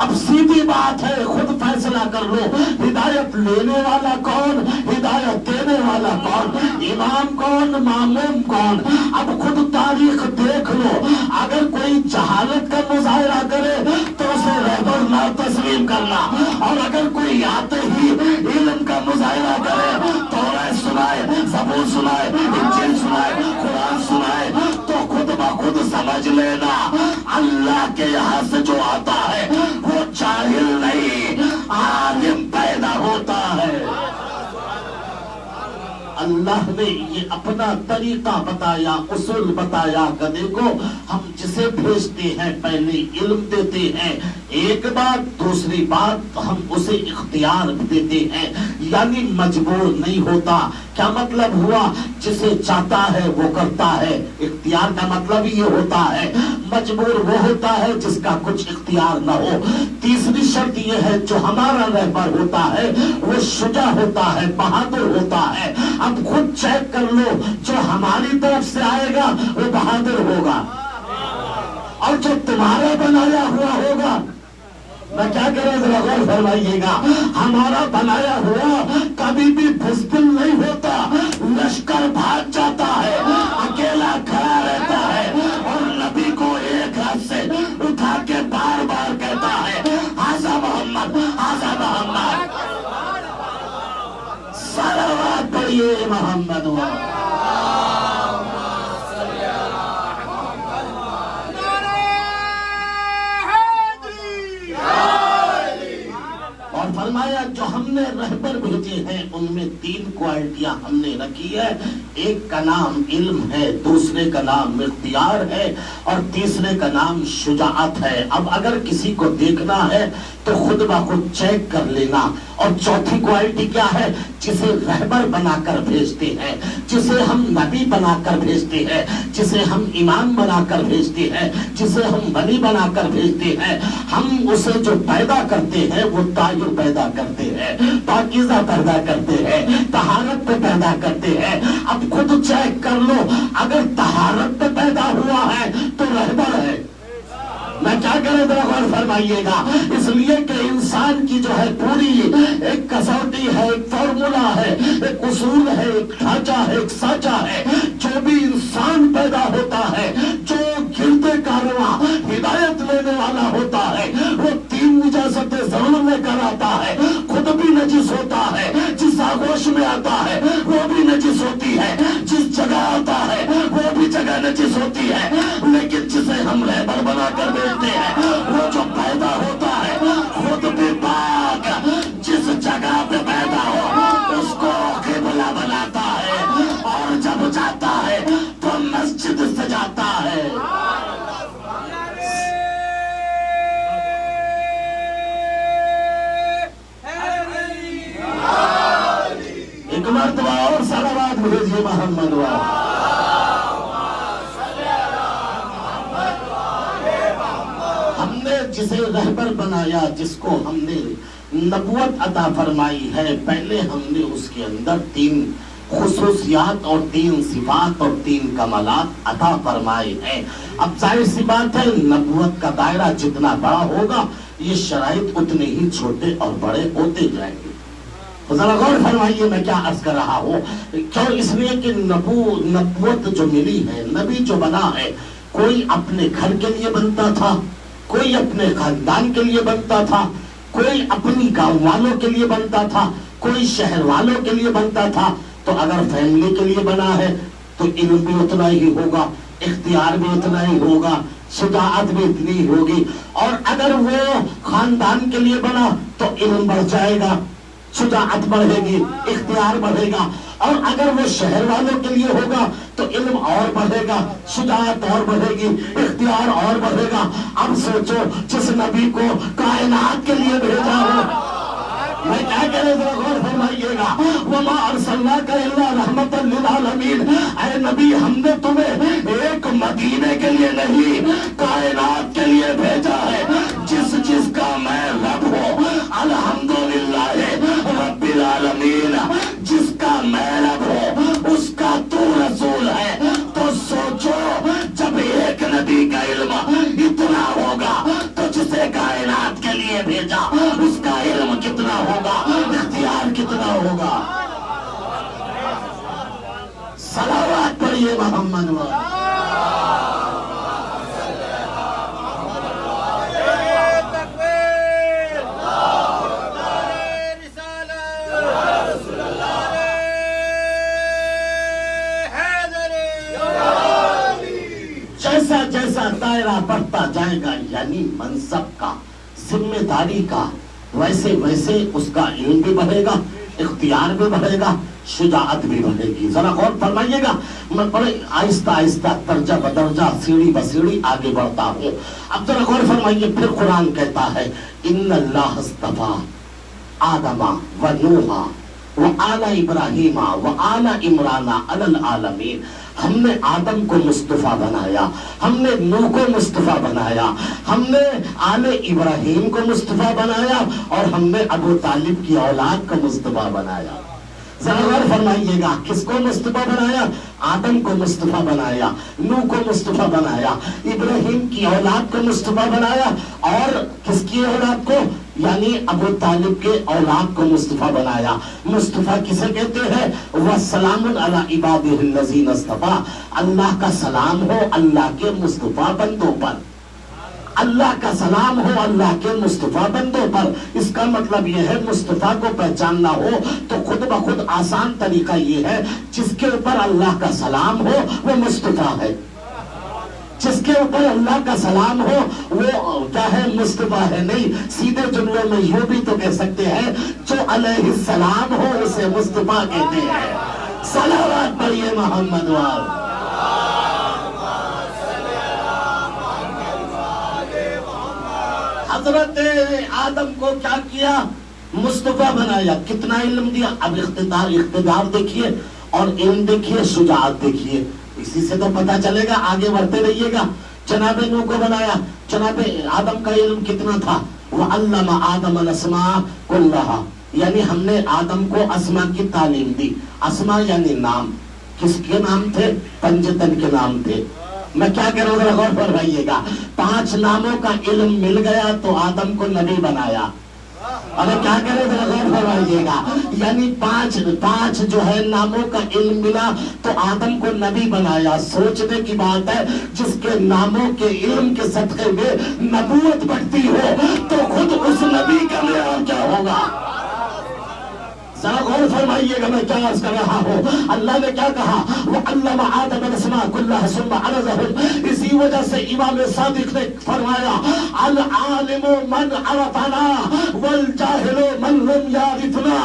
اب سیدھی بات ہے خود فیصلہ کر لو ہدایت لینے والا کون، ہدایت دینے والا کون، امام کون، ماموم کون. اب خود تاریخ دیکھ لو. اگر کوئی جہالت کا مظاہرہ کرے تو اسے رہبر نہ تسلیم کرنا، اور اگر کوئی آتے ہی علم کا مظاہرہ کرے، توریت سنائے، زبور سنائے، انجیل سنائے، قرآن سنائے، تو خود بخود سمجھ لینا اللہ کے یہاں سے جو آتا ہے وہ جاہل نہیں عالم پیدا ہوتا ہے. اللہ نے یہ اپنا طریقہ بتایا، اصول بتایا کہ دیکھو ہم جسے بھیجتے ہیں پہلے علم دیتے ہیں ایک بات، دوسری بات ہم اسے اختیار دیتے ہیں یعنی مجبور نہیں ہوتا. کیا مطلب ہوا؟ جسے چاہتا ہے وہ کرتا ہے. اختیار کا مطلب یہ ہوتا ہے. مجبور وہ ہوتا ہے جس کا کچھ اختیار نہ ہو. تیسری شرط یہ ہے جو ہمارا رہبر ہوتا ہے وہ شجاع ہوتا ہے، بہادر ہوتا ہے. اب خود چیک کر لو جو ہماری طرف سے آئے گا وہ بہادر ہوگا اور جو تمہارا بنایا ہوا ہوگا، میں کیا کریں ذرا غور فرمائیے گا، ہمارا بنایا ہوا کبھی بھی بزدل نہیں ہوتا، لشکر بھاگ جاتا ہے، اکیلا کھڑا رہتا ہے اور نبی کو ایک ہاتھ سے اٹھا کے بار بار کہتا ہے ہذا محمد، ہذا محمد. صلوات پڑھیے محمد. فرمایا جو ہم نے رہبر بھیجے ہیں ان میں 3 کوالٹیاں ہم نے رکھی ہے. ایک کا نام علم ہے, دوسرے کا نام اختیار ہے, اور تیسرے کا نام شجاعت ہے. اب اگر کسی کو دیکھنا ہے تو خود بخود چیک کر لینا. اور چوتھی کوالٹی کیا ہے؟ جسے رہبر بنا کر بھیجتے ہیں, جسے ہم نبی بنا کر بھیجتے ہیں, جسے ہم امام بنا کر بھیجتے ہیں, جسے ہم ولی بنا کر بھیجتے ہیں, ہم اسے جو پیدا کرتے ہیں وہ طاہر پیدا کرتے ہیں, پاکیزہ پیدا کرتے ہیں, طہارت پہ پیدا کرتے ہیں. اب خود چیک کر لو, اگر طہارت پہ پیدا ہوا ہے تو رہبر ہے. میں کیا کریں ذرا غور فرمائیے گا. اس لیے کہ انسان کی جو ہے پوری ایک کسوٹی ہے, ایک فارمولا ہے, ایک اصول ہے, ایک ڈھانچہ ہے, ایک سانچہ ہے. جو بھی انسان پیدا ہوتا ہے, جو گرد کارواں ہدایت لینے والا ہوتا ہے, وہ 3 نجاستیں ضرور لے کر آتا ہے. خود بھی نجس ہوتا ہے, جس آغوش میں آتا ہے وہ بھی نجس ہوتی ہے, جس جگہ آتا ہے وہ بھی جگہ نجس ہوتی ہے. لیکن جسے ہم رہبر بنا کر وہ جو پیدا ہوتا ہے خود بھی پاک, جس جگہ پہ پیدا ہو اس کو قبلہ بناتا ہے, اور جب جاتا ہے تو مسجد سے جاتا ہے. ایک مرتبہ اور صلوات بھیجیے محمد والا. جسے رہبر بنایا, جس کو ہم نے نبوت عطا فرمائی ہے, پہلے ہم نے اس کے اندر 3 خصوصیات اور 3 صفات اور 3 کمالات عطا فرمائے ہیں. اب ظاہر سی بات ہے نبوت کا دائرہ جتنا بڑا ہوگا یہ شرائط اتنے ہی چھوٹے اور بڑے ہوتے جائیں گے. ذرا غور فرمائیے میں کیا عرض کر رہا ہوں. کیوں؟ اس لیے کہ نبوت جو ملی ہے, نبی جو بنا ہے, کوئی اپنے گھر کے لیے بنتا تھا, کوئی اپنے خاندان کے لیے بنتا تھا, کوئی اپنی گاؤں والوں کے لیے بنتا تھا, کوئی شہر والوں کے لیے بنتا تھا. تو اگر فیملی کے لیے بنا ہے تو علم بھی اتنا ہی ہوگا, اختیار بھی اتنا ہی ہوگا, شجاعت بھی اتنی ہی ہوگی. اور اگر وہ خاندان کے لیے بنا تو علم بڑھ جائے گا, شجاعت بڑھے گی, اختیار بڑھے گا. اور اگر وہ شہر والوں کے لیے ہوگا تو علم اور بڑھے گا, شجاعت اور بڑھے گی, اختیار اور بڑھے گا. اب سوچو جس نبی کو کائنات کے لیے بھیجا ہو, میں کیا کہہ ذرا غور فرمائیے گا. وما ارسلناک الا رحمۃ للعالمین, اے نبی ہم نے تمہیں ایک مدینے کے لیے نہیں کائنات کے لیے بھیجا ہے. جس کا میں رب ہوں, الحمدللہ رب العالمین, جس کا میں رب ہوں اس کا تو رسول ہے. تو سوچو جب ایک نبی کا علم اتنا ہوگا تو جسے کائنات کے لیے بھیجا اس کا علم کتنا ہوگا, اختیار کتنا ہوگا. صلوات پڑھیے محمد والا. جیسا جیسا دائرہ بڑھتا جائے گا, یعنی منصب کا, ذمہ داری کا, ویسے ویسے اس کا علم بھی بڑھے گا, اختیار بھی بڑھے گا, شجاعت بھی بڑھے گی. ذرا غور فرمائیے گا, میں بڑے آہستہ آہستہ درجہ بدرجہ سیڑھی بسیڑھی آگے بڑھتا ہوں. اب ذرا غور فرمائیے, پھر قرآن کہتا ہے ان اللہ اصطفیٰ آدم و نوح و آل ابراہیم و آل عمران علی العالمین. ہم نے آدم کو مصطفیٰ بنایا, ہم نے نوح کو مصطفیٰ بنایا, ہم نے آل ابراہیم کو مصطفیٰ بنایا, اور ہم نے ابو طالب کی اولاد کو مصطفیٰ بنایا. ذرا غور فرمائیے گا, کس کو مصطفیٰ بنایا؟ آدم کو مصطفیٰ بنایا, نوح کو مصطفیٰ بنایا, ابراہیم کی اولاد کو مصطفیٰ بنایا, اور کس کی اولاد کو؟ یعنی ابو طالب کے اولاد کو مصطفیٰ بنایا. مصطفیٰ کسے کہتے ہیں؟ وَسَلَامٌ عَلَىٰ عِبَادِهِ الَّذِينَ اصْطَفَىٰ, اللہ کا سلام ہو اللہ کے مصطفیٰ بندوں پر, اللہ کا سلام ہو اللہ کے مصطفیٰ بندوں پر. اس کا مطلب یہ ہے مصطفیٰ کو پہچاننا ہو تو خود بخود آسان طریقہ یہ ہے, جس کے اوپر اللہ کا سلام ہو وہ مصطفیٰ ہے, جس जिसके ऊपर अल्लाह का सलाम हो वो क्या है, मुस्तफा है। नहीं, सीधे जुमले में यूं भी तो कह सकते हैं जो अलैहिस्सलाम हो उसे मुस्तफा कहते हैं। सलावत पढ़िए मोहम्मद वाल। हजरत आदम को क्या किया, मुस्तफा बनाया, कितना इल्म दिया। अब इख्तिदार देखिए और इल्म देखिए, शुजाअत देखिए, इसी से तो पता चलेगा, आगे बढ़ते रहिएगा। जनाबे नूह को बनाया, जनाबे आदम का इल्म कितना था, वो अल्लमा आदम अलअस्मा कुल्लहा, यानी हमने आदम को अस्मा की तालीम दी। अस्मा यानी नाम, किसके नाम थे, पंजतन के नाम थे। मैं क्या करूँगा, गौर फरमाइएगा, 5 नामों का इल्म मिल गया तो आदम को नबी बनाया। अरे क्या करें, गौर फरमाइएगा, यानी 5 जो है नामों का इल्म मिला तो आदम को नबी बनाया। सोचने की बात है, जिसके नामों के इल्म के सदक़े में नबूवत बढ़ती हो तो खुद उस नबी का मेरा क्या होगा। गौर फरमाइएगा मैं क्या अर्ज कर रहा हूँ। अल्लाह ने क्या कहा, वो अल्लमा आदम अलअस्मा कुल्लहा सुम्मा अरज़हुम। इसी वजह से इमाम सादिक ने फरमाया, अल आलिमु मन अरफना वल जाहिलु मन लम यारिफना।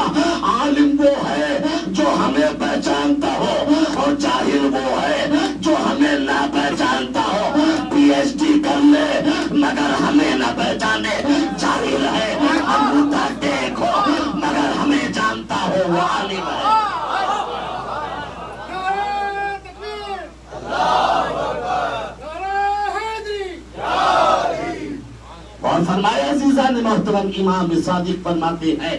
आलिम वो है जो हमें पहचानता हो और जाहिल वो है जो हमें ना पहचानता हो। PhD कर ले मगर हमें ना पहचाने, जाहिल है। अंगूठा देखो मगर हमें जानता हो, वो आलिम है। और फरमाया अज़ीज़ान मोहतरम, इमाम सादिक फरमाते हैं,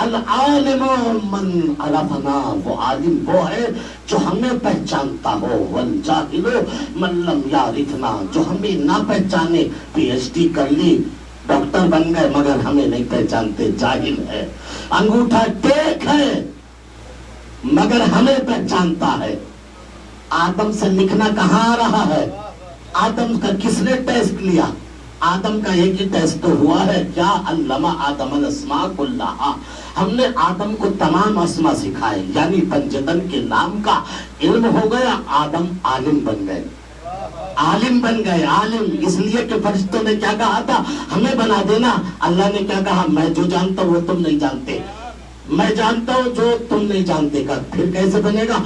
अल आलिम मन अरफना, वो आलिम वो है जो हमें पहचानता हो, वल जाहिलु मन लम यारिफना, जो हमें ना पहचाने। PhD कर ली, डॉक्टर बन गए मगर हमें नहीं पहचानते, जाहिल है। अंगूठा टेक है मगर हमें पहचानता है। आदम से लिखना कहाँ आ रहा है, आदम का किसने टेस्ट लिया, आदम का एक ही टेस्ट तो हुआ है, क्या अल्लमा आदम अलअस्मा कुल्लहा। हमने आदम को तमाम अस्मा सिखाए, यानी पंजतन के नाम का इल्म हो गया, आदम आलिम बन गए, आलिम बन गए। आलिम इसलिए कि फरिश्तों ने क्या कहा था, हमें बना देना। अल्लाह ने क्या कहा, मैं जो जानता हूँ वो तुम नहीं जानते, मैं जानता हूँ जो तुम नहीं जानते। का फिर कैसे बनेगा,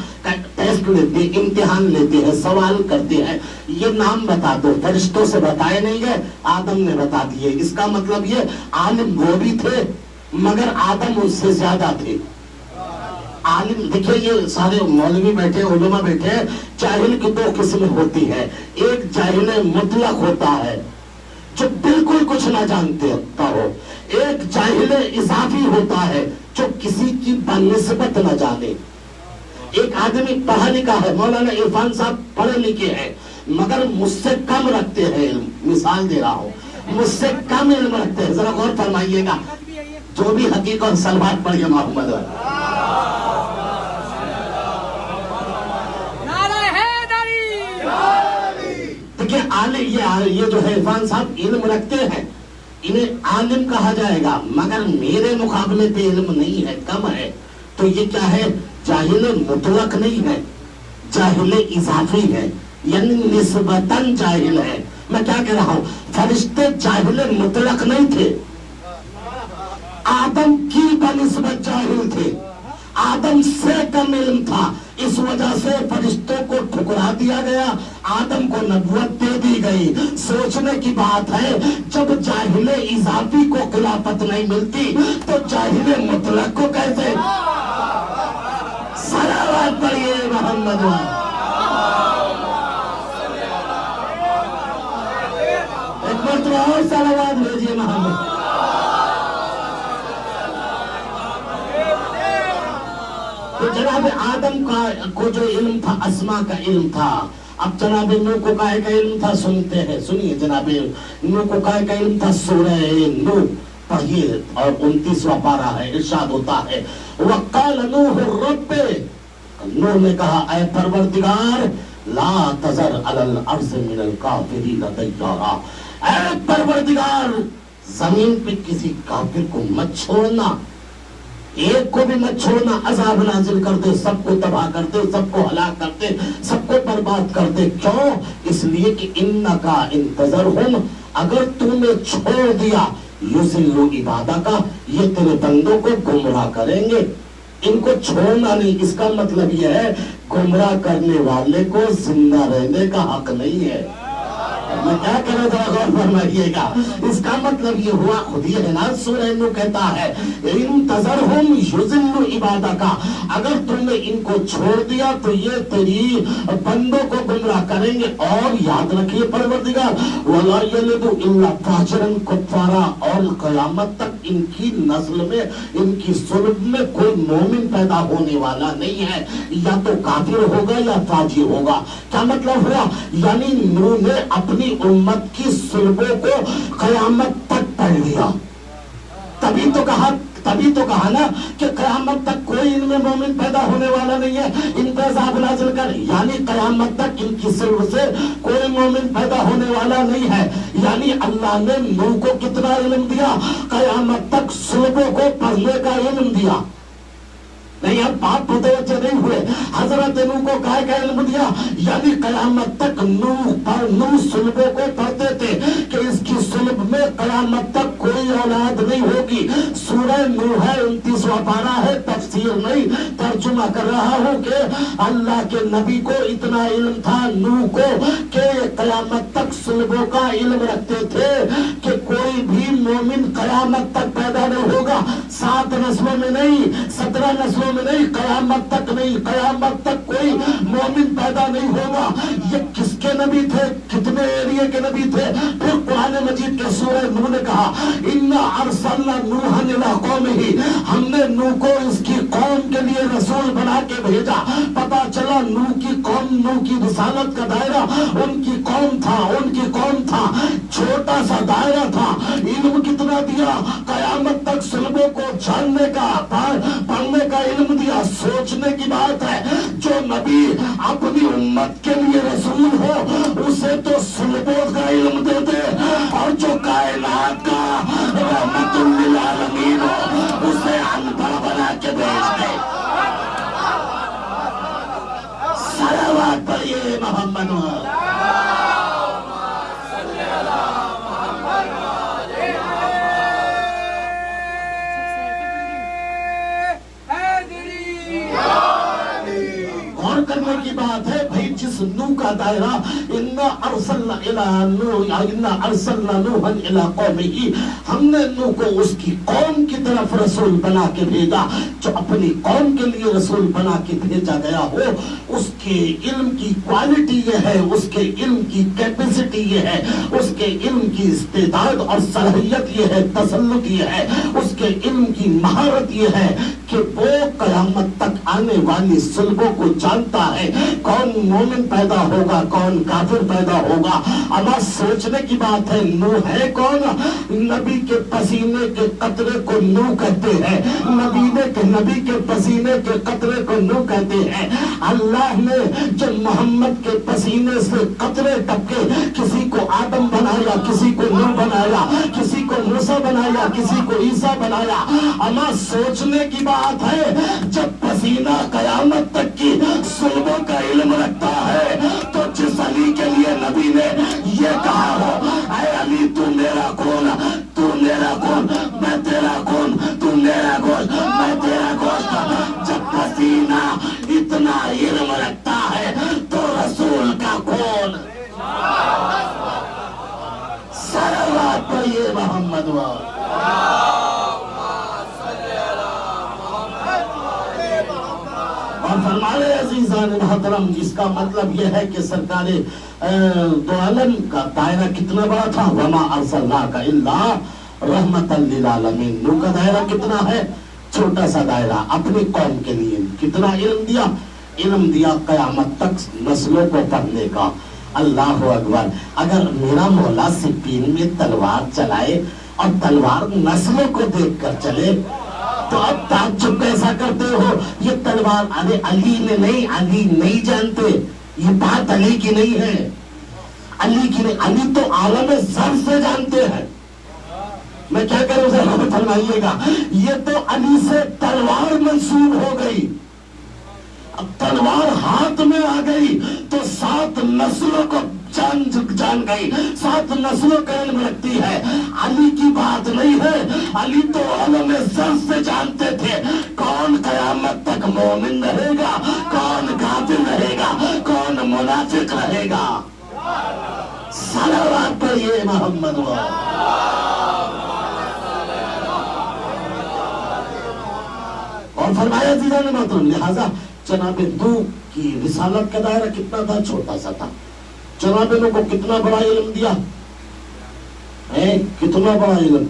टेस्ट लेते, इम्तिहान लेते हैं, सवाल करते हैं, ये नाम बता दो। फरिश्तों से बताए नहीं गए, आदम ने बता दिए। इसका मतलब ये आलिम वो भी थे मगर आदम उससे ज्यादा थे। आलिम देखिए, ये सारे मौलवी बैठे, उलमा बैठे, जाहिल की 2 किस्में होती है। एक जाहिल मुतलक होता है जो बिल्कुल कुछ ना जानते हो, एक जाहिल इजाफी होता है जो किसी की बनिस्बत न जाने। एक आदमी पढ़ा लिखा है, मौलाना इरफान साहब पढ़े लिखे हैं मगर मुझसे कम रखते हैं इल्म। मिसाल दे रहा हूँ, मुझसे कम इल्म रखते हैं। जरा गौर फरमाइएगा, जो भी हकीकत सलवात पढ़िए मोहम्मद। देखिए ये जो है इरफान साहब इल्म रखते हैं, इन्हें आलिम कहा जाएगा मगर मेरे मुकाबले पे इल्म नहीं है, कम है। तो ये क्या है, जाहिल मुतलक नहीं है, जाहिल इजाफी है, यानी निस्बतन जाहिल है। मैं क्या कह रहा हूँ, फरिश्ते जाहिल मुतलक नहीं थे, आदम की बनिस्बत जाहिल थे, आदम से कम इल्म था। इस वजह से फरिश्तों को ठुकरा दिया गया, आदम को नबूवत दे दी गई। सोचने की बात है, जब जाहिल इजाफी को खिलाफत नहीं मिलती तो जाहिल मुतलक को कैसे। सलावत पढ़िए मोहम्मद। एक बार तो और सलावत भेजिए मोहम्मद। तो जनाब आदम को जो इल्म था, अस्मा का इल्म था। अब जनाब नूह को काहे का इल्म था, सुनते हैं, सुनिए। जनाब नूह को काहे का इल्म था, सूरह नूह पढ़िए और 29वां पारा है, इरशाद होता है, वक़ाल नूह रब्बे, नूह ने कहा, ऐ परवरदिगार, ला तज़र अलल अर्ज़ मिनल काफ़िरीन दय्यारा, ऐ परवरदिगार, जमीन पे किसी काफिर को मत छोड़ना। ایک کو بھی مت چھوڑنا، عذاب نازل کر دے، سب کو تباہ کر دے، سب کو ہلاک کر دے، سب کو برباد کر دے۔ کیوں؟ اس لیے کہ انکا انتظرہم، اگر تو نے چھوڑ دیا، یضلوا عبادک، یہ تیرے بندوں کو گمراہ کریں گے۔ ان کو چھوڑنا نہیں، اس کا مطلب یہ ہے گمراہ کرنے والے کو زندہ رہنے کا حق نہیں ہے۔ میں کیا کہہ رہا تھا، غور فرمائیے گا۔ اس کا مطلب یہ ہوا، خود یہ ہے نا سورہ نو کہتا ہے انتظرہم یضلوا عبادک، اگر تم نے ان کو چھوڑ دیا تو یہ تیری بندوں کو گمراہ کریں گے۔ اور یاد رکھیے پروردگار وَلَا يَلِدُ إِلَّا فَاجِرًا كَفَّارًا، اور قیامت تک ان کی نسل میں، ان کی صلب میں کوئی مومن پیدا ہونے والا نہیں ہے، یا تو کافر ہوگا یا فاجر ہوگا۔ کیا مطلب ہوا؟ یعنی نوح نے اپنی امت کی صلبوں کو قیامت تک پڑھ لیا۔ تبھی تو کہا نا کہ قیامت تک کوئی ان میں مومن پیدا ہونے والا نہیں ہے، ان پہ عذاب نازل کر، یعنی قیامت تک ان کی صلب سے کوئی مومن پیدا ہونے والا نہیں ہے۔ یعنی اللہ نے نوح کو کتنا علم دیا؟ قیامت تک صلبوں کو پڑھنے کا علم دیا۔ نہیں، اب بات متوجہ نہیں ہوئے۔ حضرت نوح کو کہا کا علم دیا، یعنی قیامت تک نوح صلبوں کو پڑھتے تھے کہ اس کی صلب میں قیامت تک کوئی اولاد نہیں ہوگی۔ سورہ نوح ہے، 29واں پارہ ہے، تفسیر نہیں ترجمہ کر رہا ہوں کہ اللہ کے نبی کو اتنا علم تھا نوح کو کہ قیامت تک صلبوں کا علم رکھتے تھے کہ کوئی بھی مومن قیامت تک پیدا نہیں ہوگا، 7 نسلوں میں نہیں، 17 نسلوں میں نہیں، قیامت تک نہیں، قیامت تک کوئی مومن پیدا نہیں ہوگا۔ یہ کس کے نبی تھے؟ کتنے ایریے کے نبی تھے؟ پھر قرآن مجید کے سورہ نوح نے کہا اِنَّا أَرْسَلْنَا نُوحًا إِلَىٰ قَوْمِهِ، ہم نے نوح کو اس کی قوم کے لیے رسول بنا کے بھیجا۔ پتا چلا نوح کی قوم، نوح کی رسالت کا دائرہ ان کی قوم تھا، چھوٹا سا دائرہ تھا۔ علم کتنا دیا؟ قیامت تک صلبوں کو جاننے کا، پڑھنے کا علم دیا۔ سوچنے کی بات ہے، جو نبی اپنی امت کے لیے رسول ہو اسے تو صلبوں کا علم دے دے، اور جو کائنات کا رحمت للعالمین ہو اسے ان پڑھ بنا کے بھیج دے۔ صلوات پڑھیے محمد۔ کرنے کی بات ہے بھئی، جس نوح کا دائرہ اِنَّا أَرْسَلْنَا نُوحًا إِلَىٰ قَوْمِهِ، ہم نے نوح کو اس کی قوم کی طرف رسول بنا کے بھیجا۔ جو اپنی قوم کے لیے رسول بنا کے بھیجا گیا ہو، اس کے علم کی کوالٹی یہ ہے، اس کے علم کی کیپیسٹی یہ ہے، اس کے علم کی استعداد اور صلاحیت یہ ہے، تسلط یہ ہے، اس کے علم کی مہارت یہ ہے کہ وہ قیامت تک آنے والی صلبوں کو جانتا ہے، کون مومن پیدا ہوگا، کون کافر پیدا ہوگا۔ اب سوچنے کی بات ہے، نوح ہے کون؟ نبی کے پسینے کے قطرے کو نوح کہتے ہیں، نبی کے پسینے کے قطرے کو نوح کہتے ہیں۔ اللہ نے جو محمد کے پسینے سے قطرے ٹپکے، کسی کو آدم بنایا، کسی کو نوح بنایا، کسی کو موسیٰ بنایا، کسی کو عیسیٰ بنایا۔ اما سوچنے کی بات ہے، جب پسینہ قیامت تک کی صلبوں کا علم رکھتا ہے تو جس علی کے لیے نبی نے یہ کہا ہو اے علی تو میرا کون، تو میرا کون، میں تیرا کون، تو میرا گوشت، میں تیرا گوشت، جب پسینہ اتنا علم رکھتا ہے تو رسول کا کون؟ صلوات پڑھیے محمد اور فرمائے عزیزان محترم، اس کا مطلب یہ ہے کہ سرکار دو عالم کا دائرہ کتنا بڑا تھا؟ وما ارسلناک الا رحمت للعالمین۔ نوح کا دائرہ کتنا ہے؟ چھوٹا سا دائرہ، اپنی قوم کے لیے۔ کتنا علم دیا؟ علم دیا قیامت تک نسلوں کو پڑھنے کا۔ اللہ اکبر۔ اگر میرا مولا سپین میں تلوار چلائے اور تلوار نسلوں کو دیکھ کر چلے تو اب تعجب کیسا کرتے ہو؟ یہ تلوار ارے علی نے نہیں، علی نہیں جانتے، یہ بات علی کی نہیں ہے، علی کی نہیں، علی تو عالم زر سے جانتے ہیں۔ मैं क्या करूं जरा फरमाइएगा। ये तो अली से तलवार मंसूब हो गई, अब तलवार हाथ में आ गई तो 7 नस्लों को जान गई, 7 नस्लों का इल्म रखती है। अली की बात नहीं है, अली तो आलम ज़र से जानते थे कौन क़यामत तक मोमिन रहेगा, कौन काफिर रहेगा, कौन मुनाफिक रहेगा। सलावत पढ़िए मोहम्मद और फरमाया जीजा ने मतलब लिहाजा जनाब नू की रिसालत का दायरा कितना था, छोटा सा था। जनाब नू को कितना बड़ा इल्म दिया है, कितना बड़ा इल्म,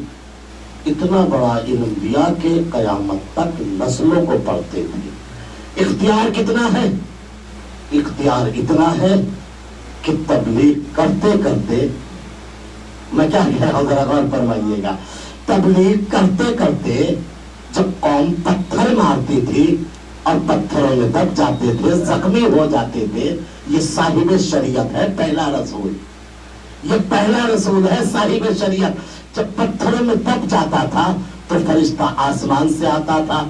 इतना बड़ा इल्म दिया कि कयामत तक नस्लों को पढ़ते थे। इख्तियार कितना है, इख्तियार इतना है कि तबलीग करते करते, मैं क्या कह रहा हूं जरा गौर फरमाइएगा, तबलीग करते करते जब कौम पत्थर मारती थी और पत्थरों में दब जाते थे, जख्मी हो जाते थे, ये साहिब शरीयत है, पहला रसूल, ये पहला रसूल है साहिब शरीयत। जब पत्थरों में दब जाता था तो फरिश्ता आसमान से आता था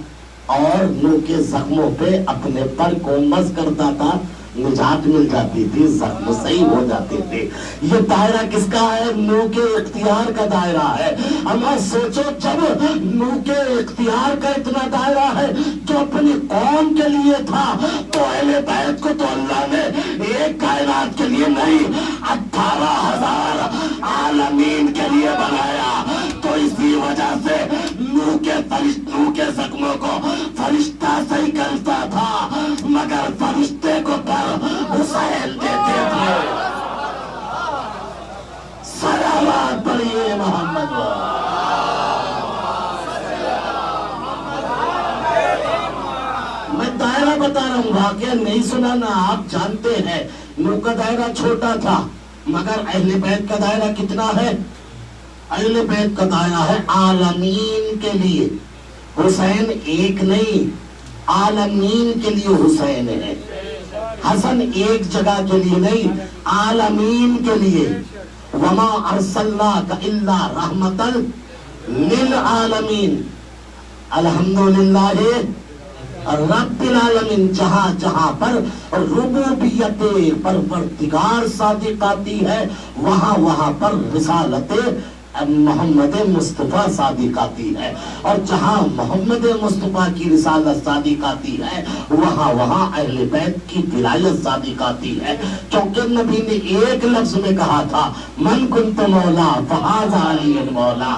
और नूह के जख्मों पे अपने पर को मस करता था, निजात मिल जाती थी, जख्म सही हो जाते थे। ये दायरा किसका है, नूह के इख्तियार का दायरा है। अम्मा सोचो जब नूह के इख्तियार का इतना दायरा है जो अपनी कौम के लिए था, तो अहले बैत को तो अल्लाह ने एक कायनात के लिए नहीं 18,000 आलमीन के लिए बनाया। तो इसी वजह से नूह के जख्मों को फरिश्ता सही करता था, मगर फरिश्ते को पर हुसैन देते थे। सलावत पढ़िए मोहम्मद। मैं दायरा बता रहा हूँ, वाकया नहीं सुना ना, आप जानते हैं नूह का दायरा छोटा था, मगर अहले बैत का दायरा कितना है, अहले बैत का दायरा है आलमीन के लिए। हुसैन एक नहीं, आलमीन के लिए हुसैन है। हसन एक जगह के लिए नहीं, आलमीन के लिए। वमा अरसलनाका इल्ला रहमतल लिल आलमीन, अल्हम्दुलिल्लाह रब्बिल आलमीन। जहाँ जहाँ पर रुबूबियत परवरदिगार सादिक आती है, वहाँ वहाँ पर रिसालत मोहम्मद मुस्तफ़ा सादिक आती है, और जहाँ मोहम्मद मुस्तफ़ा की रिसालत सादिक आती है, वहाँ वहाँ अहले बैत की विलायत सादिक आती है। क्योंकि नबी ने एक लफ्ज में कहा था, मन कुंत मौला फहाज़ा अली मौला,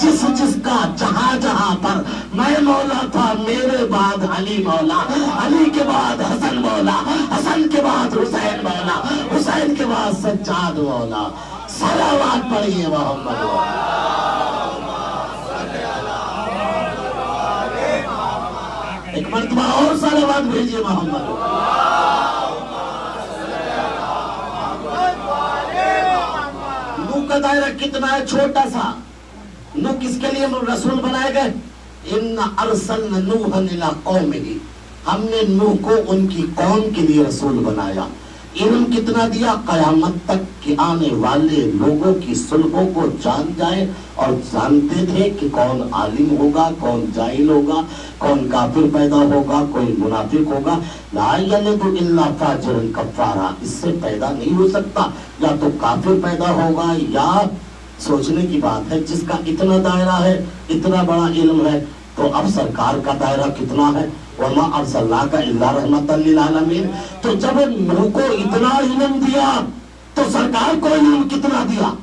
जिस जिसका जहाँ जहाँ पर मैं मौला था, मेरे बाद अली मौला, अली के बाद हसन मौला, हसन के बाद हुसैन मौला, हुसैन के बाद सज्जाद मौला। सलावत पढ़िए मोहम्मद। एक मर्तबा और सलावत भेजिए मोहम्मद। नूह का दायरा कितना है, छोटा सा। नूह किसके लिए रसूल बनाए गए, इन्ना अरसलना नूहन इला कौमिही, हमने नूह को उनकी कौम के लिए रसूल बनाया। इल्म कितना दिया, कयामत तक के आने वाले लोगों की सुलहों को जान जाए, और जानते थे कि कौन आलिम होगा, कौन जाहिल होगा, कौन काफिर पैदा होगा, कोई मुनाफिक होगा। ला यलिदु इल्ला फाजिरन कफ्फारा, इससे पैदा नहीं हो सकता, या तो काफिर पैदा होगा या सोचने की बात है। जिसका इतना दायरा है, इतना बड़ा इल्म है, तो अब सरकार का दायरा कितना है, वमा अरसलनाका इल्ला रहमतल लिल आलमीन। तो जब नूह को इतना इल्म दिया तो सरकार को इल्म कितना दिया।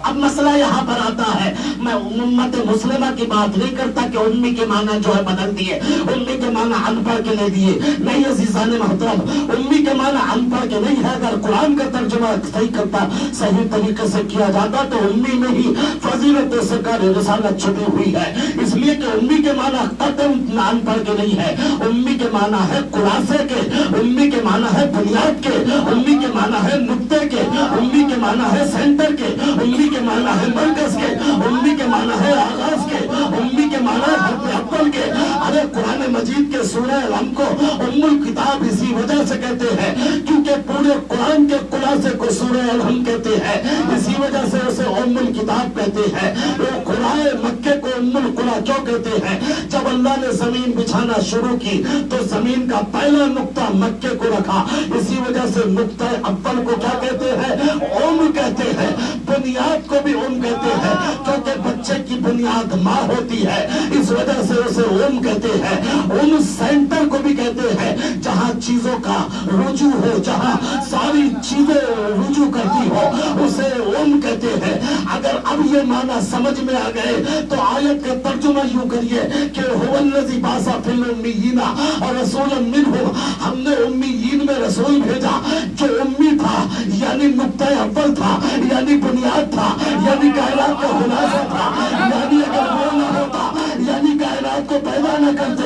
अब मसला यहाँ पर आता है, मैं उम्मत मुस्लिमा की बात नहीं करता कि उम्मी के माना जो है बदल दिए, उम्मी के माना अनपढ़ के ले दिए, नहीं अज़ीज़ान मोहतरम, उम्मी के माना अनपढ़ के नहीं है। अगर कुरान का तर्जुमा सही करता, सही तरीके से किया जाता, तो उम्मी में ही फजीलत सरकार रिसालत छुपी हुई है। इसलिए कि उम्मी के माना कतई अनपढ़ के नहीं है, उम्मी के माना है खुलासे के, उम्मी के माना है बुनियाद के, उम्मी के माना है नुक्ते के, उम्मी के माना है सेंटर के, उम्मी के माना है मरकज के, उम्मी के माना है आगाज के, उम्मी के माना है हरफ अव्वल के। अरे कुरान मजीद के सूरह अलम को उम्मुल किताब इसी वजह से कहते हैं क्योंकि पूरे कुरान के खुलासे को सूरह अलम कहते हैं, इसी वजह से उसे उम्मुल किताब कहते हैं। वो कुरान मक्के को उम्मुल कुरा क्यों कहते हैं? जब अल्लाह ने जमीन बिछाना शुरू की तो जमीन का पहला नुक्ता मक्के को रखा, इसी वजह से नुक्ता अव्वल को क्या कहते हैं? उम्म कहते हैं। बुनियाद को भी उम्म कहते हैं क्योंकि बच्चे की बुनियाद माँ होती है, इस वजह से उसे उम्म कहते हैं। उम्म सेंटर को भी कहते हैं, जहाँ चीजों का रुजू हो, जहाँ सारी चीजें रुजू करती हो, उसे उम्म कहते हैं। अगर अब ये माना समझ में आ गए तो आयत का तर्जुमा यूं करिए कि हुवल्लज़ी बासा फिल उम्मीयीना और रसूलन मिनहुम, हमने उम्मीयीन में रसूल भेजा जो उम्मी था, यानी नुक्ता अव्वल था, यानी बुनियाद था, यानी कायनात का खुलासा था। यानी अगर वो न होता, यानी कायनात को पैदा न करते,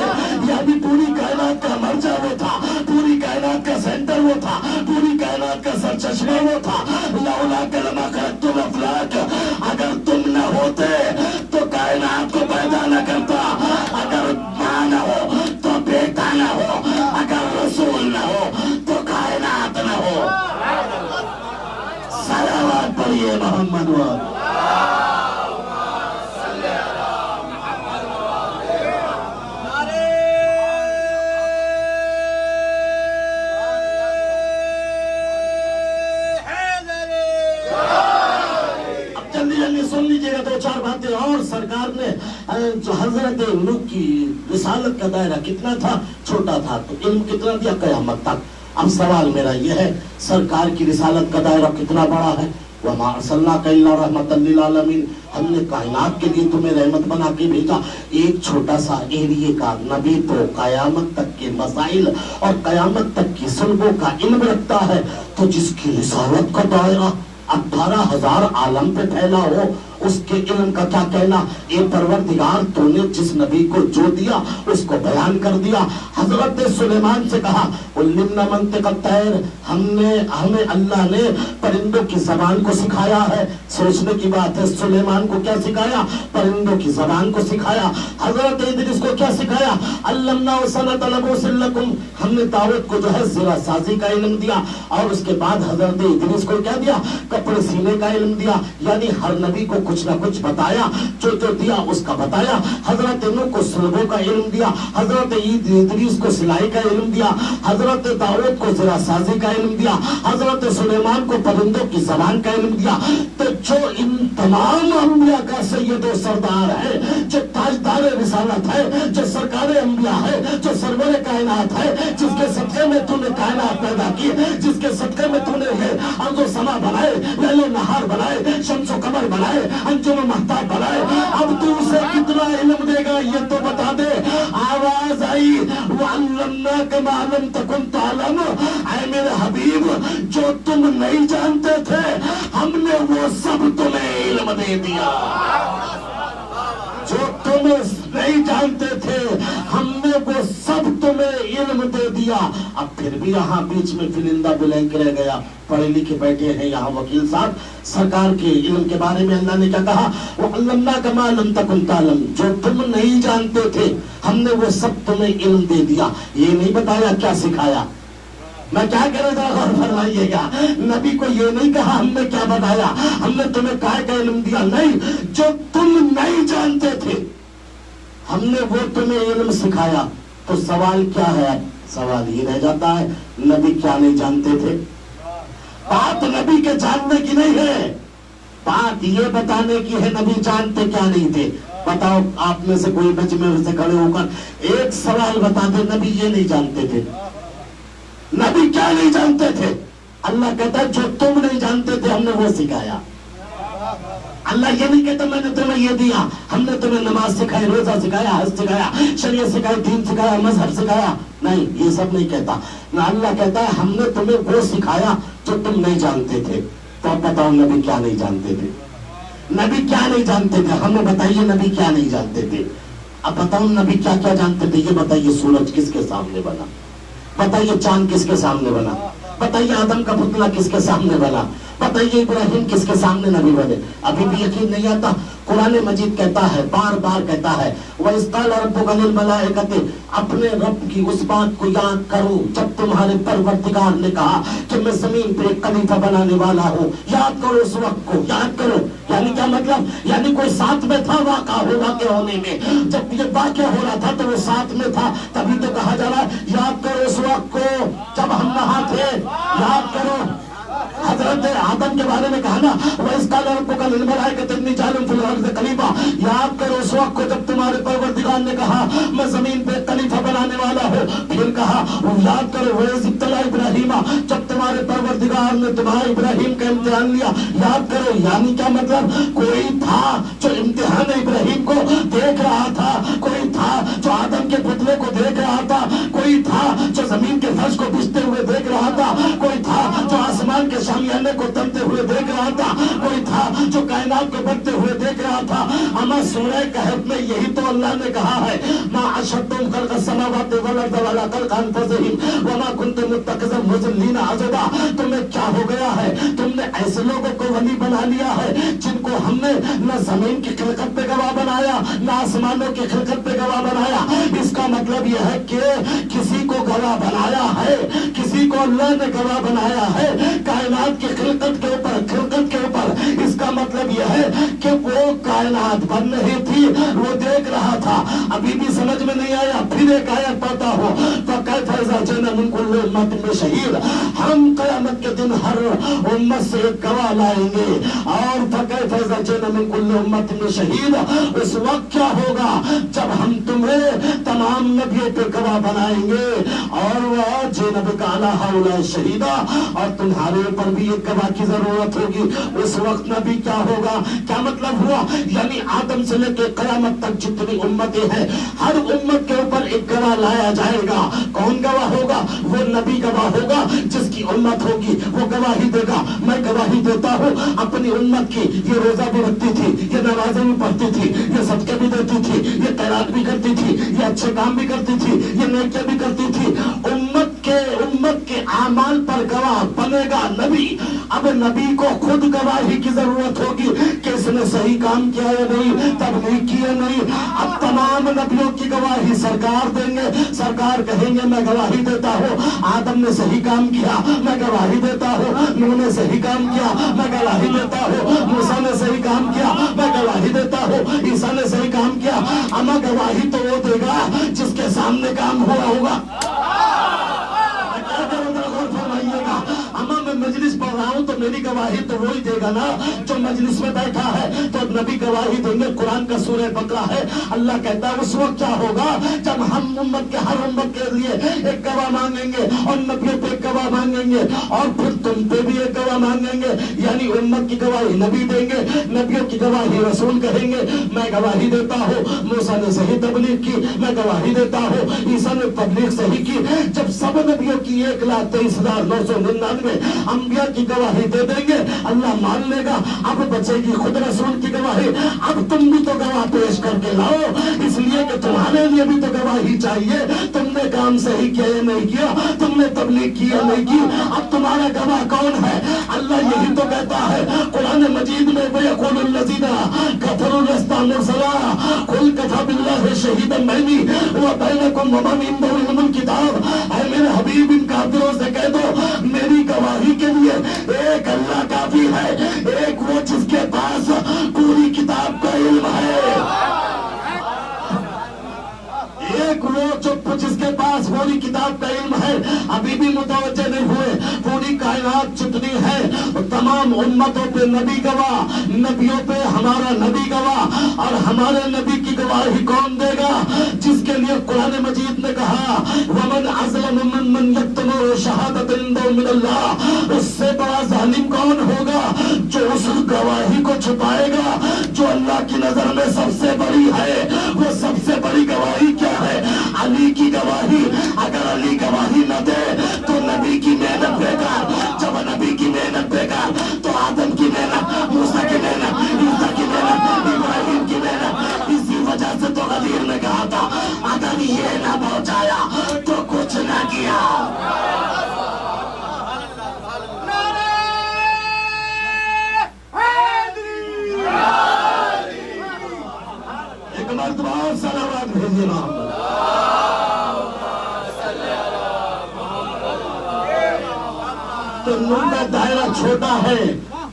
यानी पूरी कायनात का मर्जा वो था, पूरी कायनात का सेंटर वो था, पूरी कायनात का सरचश्मा वो था। लौला कलमा खलक़तुल अफ़लाक, अगर तुम न होते तो कायनात को पैदा न करता, अगर माँ न हो तो बेटा न हो, अगर रसूल न हो तो कायनात न हो। सलावत पढ़िए मोहम्मद वाले। सुन लीजिएगा दो चार बातें और। सरकार ने जो हजरत नूह की रिसालत का दायरा कितना था? छोटा था। तो इल्म कितना दिया? क़यामत तक। अब सवाल मेरा ये है, सरकार की रिसालत का दायरा कितना बड़ा है? वमा अर्सलनाका इल्ला रहमतन लिल आलमीन, हमने कायनात के लिए तुम्हें रहमत बना के भेजा। एक छोटा सा एरिए का नबी तो कयामत तक के मसाइल और कयामत तक की सुलगों का इल्म रखता है, तो जिसकी रिसालत का दायरा 18,000 आलम पे फैला हो, उसके इल्म का क्या कहना? ए परवरदिगार, तूने जिस नबी को जो दिया उसको बयान कर दिया। हजरत सुलेमान से कहा उल्लिमना मंतिक़ तैर, हमें अल्लाह ने परिंदों की जबान को सिखाया है। सोचने की बात है, सुलेमान को क्या सिखाया? परिंदों की जबान को सिखाया। हजरत इदरीस को क्या सिखाया? अल्लमना सनत लबूसिल लकुम, हमने दाऊद को जो है ज़रा साजी का इल्म दिया। और उसके बाद हजरत इदरीस को क्या दिया? कपड़े सीने का इल्म दिया। यानी हर नबी को कुछ ना कुछ बताया, जो जो दिया उसका बताया। हजरत नूह को सुलगों का इल्म दिया, हजरत इदरीस को सिलाई का इल्म दिया, हजरत दाऊद को ज़रा साजी का इल्म दिया, हजरत सुलेमान को परिंदों की जबान का इल्म दिया। तो जो इन तमाम अंबिया का सैयद और सरदार है, जो ताजदार रिसालत है, जो सरकार अंबिया है, जो सरवर कायनात है, जिसके सदक़े में तूने कायनात पैदा की, जिसके सदक़े में तूने अर्ज़ो समा बनाए, लैलो नहार बनाए, शम्सो कमर बनाए, अंजुम महताब बनाए, अब तू उसे कितना इल्म देगा ये तो बता दे। आवाज आई वअल्लमनाका मा लम तकुन तालम, ऐ मेरे हबीब, जो तुम नहीं जानते थे हमने वो सब तुम्हें इल्म दे दिया। जो तुम नहीं जानते थे हमने वो सब तुम्हें इल्म दे दिया। अब फिर भी यहाँ बीच में फिलिंदा ब्लैंक रह गया। पढ़े लिखे बैठे हैं यहाँ वकील साहब, सरकार के इल्म के बारे में अल्लाह ने क्या कहा? वो अल्लमनाका मा लम तकुन तालम, जो तुम नहीं जानते थे हमने वो सब तुम्हें इल्म दे दिया। ये नहीं बताया क्या सिखाया। मैं क्या कह रहा था, गौर फरमाइएगा। नबी को ये नहीं कहा हमने क्या बताया, हमने तुम्हें काय का इल्म दिया, नहीं, जो तुम नहीं जानते थे हमने वो तुम्हें इल्म सिखाया। तो सवाल क्या है? सवाल ये रह जाता है, नबी क्या नहीं जानते थे? बात नबी के जानने की नहीं है, बात ये बताने की है नबी जानते क्या नहीं थे। बताओ, आप में से कोई मजमे से खड़े होकर एक सवाल बता दे, नबी ये नहीं जानते थे। नबी क्या नहीं जानते थे? अल्लाह कहता है जो तुम नहीं जानते थे हमने वो सिखाया। अल्लाह ये नहीं कहता मैंने तुम्हें ये दिया, हमने तुम्हें नमाज सिखाई, रोजा सिखाया, हज सिखाया, शरीयत सिखाई, दीन सिखाया, मजहब सिखाया। नहीं, ये सब नहीं कहता ना। अल्लाह कहता है हमने तुम्हें वो सिखाया जो तुम नहीं जानते थे। तो अब बताओ नबी क्या नहीं जानते थे? नबी क्या नहीं जानते थे? हमें बताइए नबी क्या नहीं जानते थे। अब बताओ नबी क्या क्या जानते थे? ये बताइए, सूरज किसके सामने बना? बताइए चांद किसके सामने बना? बताइए आदम का पुतला किसके सामने बना, बताइए इब्राहिम किसके सामने नबी बने। अभी भी यकीन नहीं आता। कुरान मजीद कहता है, बार बार कहता है, वइज़-क़ाल रब्बुका लिल-मलाइकति, अपने रब की उस बात को याद करो जब तुम्हारे परवरदिगार ने कहा कि मैं जमीन पे एक खलीफा बनाने वाला हूँ। याद करो उस वक्त को, याद करो। यानी क्या मतलब, यानी कोई साथ में था वाक़ा होने में। जब ये वाक़या हो रहा था तो वो साथ में था, तभी तो कहा जा रहा है याद करो उस वक्त को जब हम वहां थे। याद करो हजरत आदम के बारे में कहा ना, वइज़-क़ाल रब्बुका लिल-मलाइकति इन्नी जाइलुन फिल अर्ज़ि खलीफा। याद करो उस वक्त को जब तुम्हारे परवरदिगार ने कहा मैं जमीन पे खलीफा बनाने वाला हूँ। फिर कहा याद करो वइज़ इब्तला इब्राहीमा, जब तुम्हारे परवरदिगार ने तुम्हारे इब्राहिम का इम्तिहान लिया। याद करो। यानी क्या मतलब, कोई था जो इम्तिहान इब्राहिम को देख रहा था, कोई था जो आदम के पुतले को देख रहा था, कोई था जो जमीन के फर्श को बिछते हुए देख रहा था, कोई था जो आसमान के शामियाने को तलते हुए देख रहा था, कोई था जो कायनात को बढ़ते हुए देख रहा था। अमा सूरह कहफ में यही तो अल्लाह ने कहा है, मा अशद्दुम खल्क़स समावाति वल अर्ज़ि वला खल्क़ अनफुसिहिम वमा कुन्तुम मुत्तखिज़ल मुज़ल्लीना अज़दा। तुम्हें क्या हो गया है, तुमने ऐसे लोगों को वली बना लिया है जिनको हमने न जमीन की खिलकत पे गवाह बनाया, न आसमानों की खिलकत पे गवाह बनाया। इसका मतलब यह है कि किसी को गवाह बनाया है, किसी को अल्लाह ने गवाह बनाया है कायनात की खिलकत के ऊपर, खिलकत के ऊपर। इसका मतलब यह है कि वो कायनात बन रही थी, वो देख रहा था। अभी भी समझ में नहीं आया, फिर एक आयत पढ़ता हो, फ़कैफ़ इज़ा जि'ना मिन कुल्लि उम्मतिन बिशहीद। हम क़यामत के दिन हर उम्मत से एक गवाह लाएंगे। और फ़कैफ़ इज़ा जि'ना मिन कुल्लि उम्मतिन बिशहीद, उस वक्त क्या होगा जब हम तुम्हें तमाम नबियों पे गवाह बनाएंगे। और वह जिन बिका अला हाउला शहीदा, और तुम्हारे ऊपर भी एक गवाह की जरूरत होगी। उस वक्त नबी क्या होगा, क्या मतलब हुआ, यानी आदम से लेकर क़यामत तक जितनी उम्मतें हैं, हर उम्मत के ऊपर एक गवाह लाया जाएगा। कौन गवाह होगा, वो नबी गवाह होगा। जिसकी उम्मत होगी वो गवाही देगा। मैं गवाही देता हूँ अपनी उम्मत की, ये रोजा भी रखती थी, ये नमाज़ें भी पढ़ती थी, ये सदके भी देती थी, ये खैरात भी करती थी, ये अच्छे काम भी करती थी, ये नेकियां भी करती थी। उम्मत के आमाल पर गवाह बनेगा नबी। अब नबी को खुद गवाही की जरूरत होगी कि इसने सही काम किया या नहीं, तबलीग की या नहीं। अब तमाम नबियों की गवाही सरकार देंगे। सरकार कहेंगे मैं गवाही देता हूँ आदम ने सही काम किया, मैं गवाही देता हूँ नूह ने सही काम किया, मैं गवाही देता हूँ मूसा ने सही काम किया, मैं गवाही देता हूँ ईसा ने सही काम किया। अमा गवाही तो वो देगा जिसके सामने काम हुआ होगा। मैं मजलिस पढ़ रहा हूँ तो मेरी गवाही तो वही देगा ना जो मजलिस में बैठा है। तो नबी गवाही देंगे। कुरान का सूरह बकरा है, अल्लाह कहता है उस वक्त क्या होगा जब हम उम्मत के हर उम्मत के लिए एक गवाह मांगेंगे और नबियों पे एक गवाह मांगेंगे और फिर तुम पे भी एक गवाह मांगेंगे। यानी उम्मत की गवाही नबी देंगे, नबियों की गवाही रसूल कहेंगे मैं गवाही देता हूँ मूसा ने सही तबलीग की, मैं गवाही देता हूँ ईसा ने तबलीग सही की। जब सब नबियों की 1,23,999 अंबिया की गवाही दे देंगे, अल्लाह मान लेगा। अब बचेगी खुद रसूल की गवाही। अब तुम भी तो गवाह पेश करके लाओ, इसलिए कि तुम्हारे लिए भी तो गवाही चाहिए। तुमने काम सही किया या नहीं किया, तुमने तबलीग की या नहीं की, अब तुम्हारा गवाह कौन है? अल्लाह यही तो कहता है कुरान मजीद में, वयक़ूलुल लज़ीना कफ़रू लस्ता मुरसला कुल कफ़ा बिल्लाहि शहीदन बैनी व बैनकुम व मा इंदहुल किताब। ऐ मेरे हबीब इन काफिरों से कह दो मेरी गवाही के लिए एक अल्लाह काफी है, एक वो जिसके पास पूरी किताब का इल्म है, एक वो जिसके पास पूरी किताब का इल्म है। अभी भी मुतवज्जे नहीं हुए, पूरी कायनात जितनी है तमाम उम्मतों पे नबी गवाह, नबियों पे हमारा नबी गवाह। और हमारे नबी की गवाही कौन देगा? जिसके लिए कुरान मजीद ने कहा वमन अज़लम मिम्मन यक्तुमु शहादतन इंदहु मिनल्लाह। उससे बड़ा जालिम कौन होगा जो उस गवाही को छुपाएगा जो अल्लाह की नजर में सबसे बड़ी है। वो सबसे बड़ी गवाही क्या है? अली की गवाही। अगर अली गवाही न दे तो नबी की मेहनत बेकार, जब नबी की मेहनत बेकार तो आदम की मेहनत, मूसा की मेहनत, ईसा की मेहनत, इब्राहिम की मेहनत। इसी वजह से तो गदीर ने कहा था अगर ये ना पहुंचाया तो कुछ ना किया। सल्ले मोहम्मद। तो नूर का दायरा छोटा है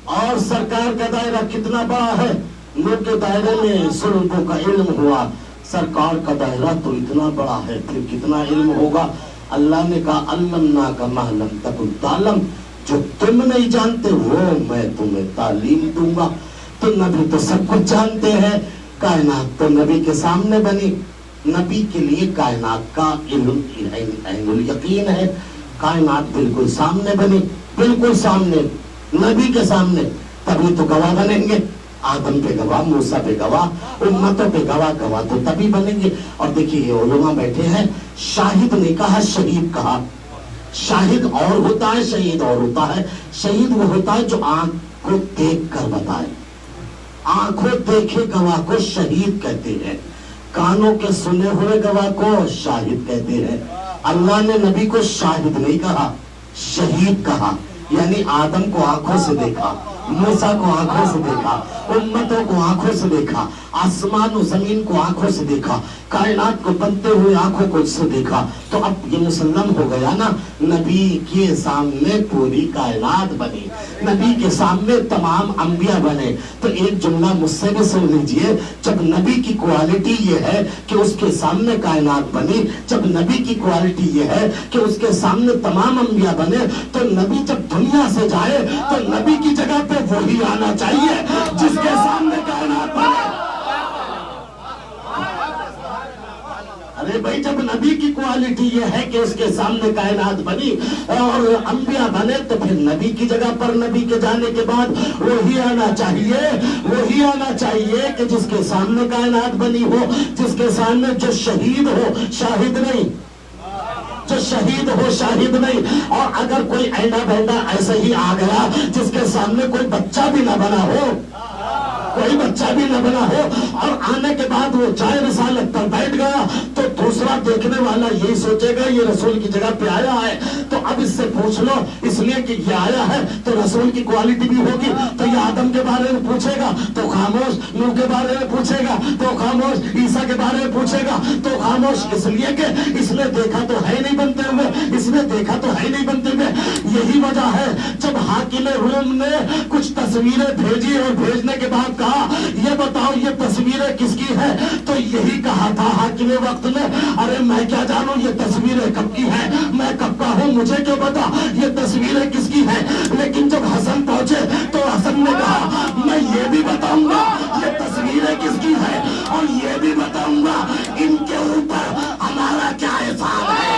और सरकार का दायरा कितना बड़ा है। नूर के दायरे में सुल्बों का इल्म हुआ, सरकार का दायरा तो इतना बड़ा है, फिर कितना इल्म होगा। अल्लाह ने कहा अल्लमना का महलम तकुन तालम, जो तुम नहीं जानते वो मैं तुम्हें तालीम दूंगा। तो नबी तो सब कुछ जानते हैं, कायनात तो नबी के सामने बनी, नबी के लिए कायनात का इल्म यकीन है। कायनात बिल्कुल सामने बनी, बिल्कुल सामने, नबी के सामने, तभी तो गवाह बनेंगे। आदम पे गवाह, मूसा पे गवाह, उम्मतों पे गवाह, गवाह तो तभी बनेंगे। और देखिए उलमा बैठे हैं, शाहिद नहीं कहा शहीद कहा। शाहिद और होता है, शहीद और होता है। शहीद वो होता है जो आंख को देख कर बताए, आंखों देखे गवाह को शहीद कहते हैं, कानों के सुने हुए गवाह को शाहिद कहते हैं। अल्लाह ने नबी को शाहिद नहीं कहा, शहीद कहा। यानी आदम को आंखों से देखा, मूसा को आंखों से देखा, उम्मतों को आंखों से देखा, आसमान और जमीन को आंखों से देखा, कायनात को बनते हुए आंखों को से देखा। तो अब ये मुसल्लम हो गया ना, नबी के सामने पूरी कायनात बनी, नबी के सामने तमाम अंबिया बने। तो एक जुमला मुझसे भी सुन लीजिए, जब नबी की क्वालिटी ये है कि उसके सामने कायनात बनी, जब नबी की क्वालिटी ये है कि उसके सामने तमाम अंबिया बने, तो नबी जब दुनिया से जाए तो नबी की जगह पे वही आना चाहिए जिसके सामने कायनात बने। अरे भाई, जब नबी की क्वालिटी ये है कि उसके सामने कायनात बनी और अंबिया बने, तो फिर नबी की जगह पर नबी के जाने के बाद वही आना चाहिए, वही आना चाहिए कि जिसके सामने कायनात बनी हो, जिसके सामने जो शहीद हो, शाहिद नहीं, जो शहीद हो शाहिद नहीं। और अगर कोई ऐना बैंडा ऐसे ही आ गया जिसके सामने कोई बच्चा भी ना बना हो, कोई बच्चा भी न बना हो, और आने के बाद वो चाय रिसालत पर बैठ गया, तो दूसरा देखने वाला यही सोचेगा ये रसूल की जगह पे आया है, तो अब इससे पूछ लो, इसलिए कि ये आया है तो रसूल की क्वालिटी भी होगी। तो ये आदम के बारे में पूछेगा तो खामोश, नूह के बारे में पूछेगा तो खामोश, ईसा के बारे में पूछेगा तो खामोश, इसलिए कि इसने देखा तो है नहीं बनते हुए, इसने देखा तो है नहीं बनते हुए। यही वजह है जब हाकिम रोम ने कुछ तस्वीरें भेजी और भेजने के बाद ये बताओ ये तस्वीरें किसकी है, तो यही कहा था हाकिम वक्त ने, अरे मैं क्या जानूं ये तस्वीरें कब की है, मैं कब का हूं, मुझे क्यों पता ये तस्वीरें किसकी है। लेकिन जब हसन पहुंचे तो हसन ने कहा मैं ये भी बताऊंगा ये तस्वीरें किसकी है, और ये भी बताऊंगा इनके ऊपर हमारा क्या एहसान है।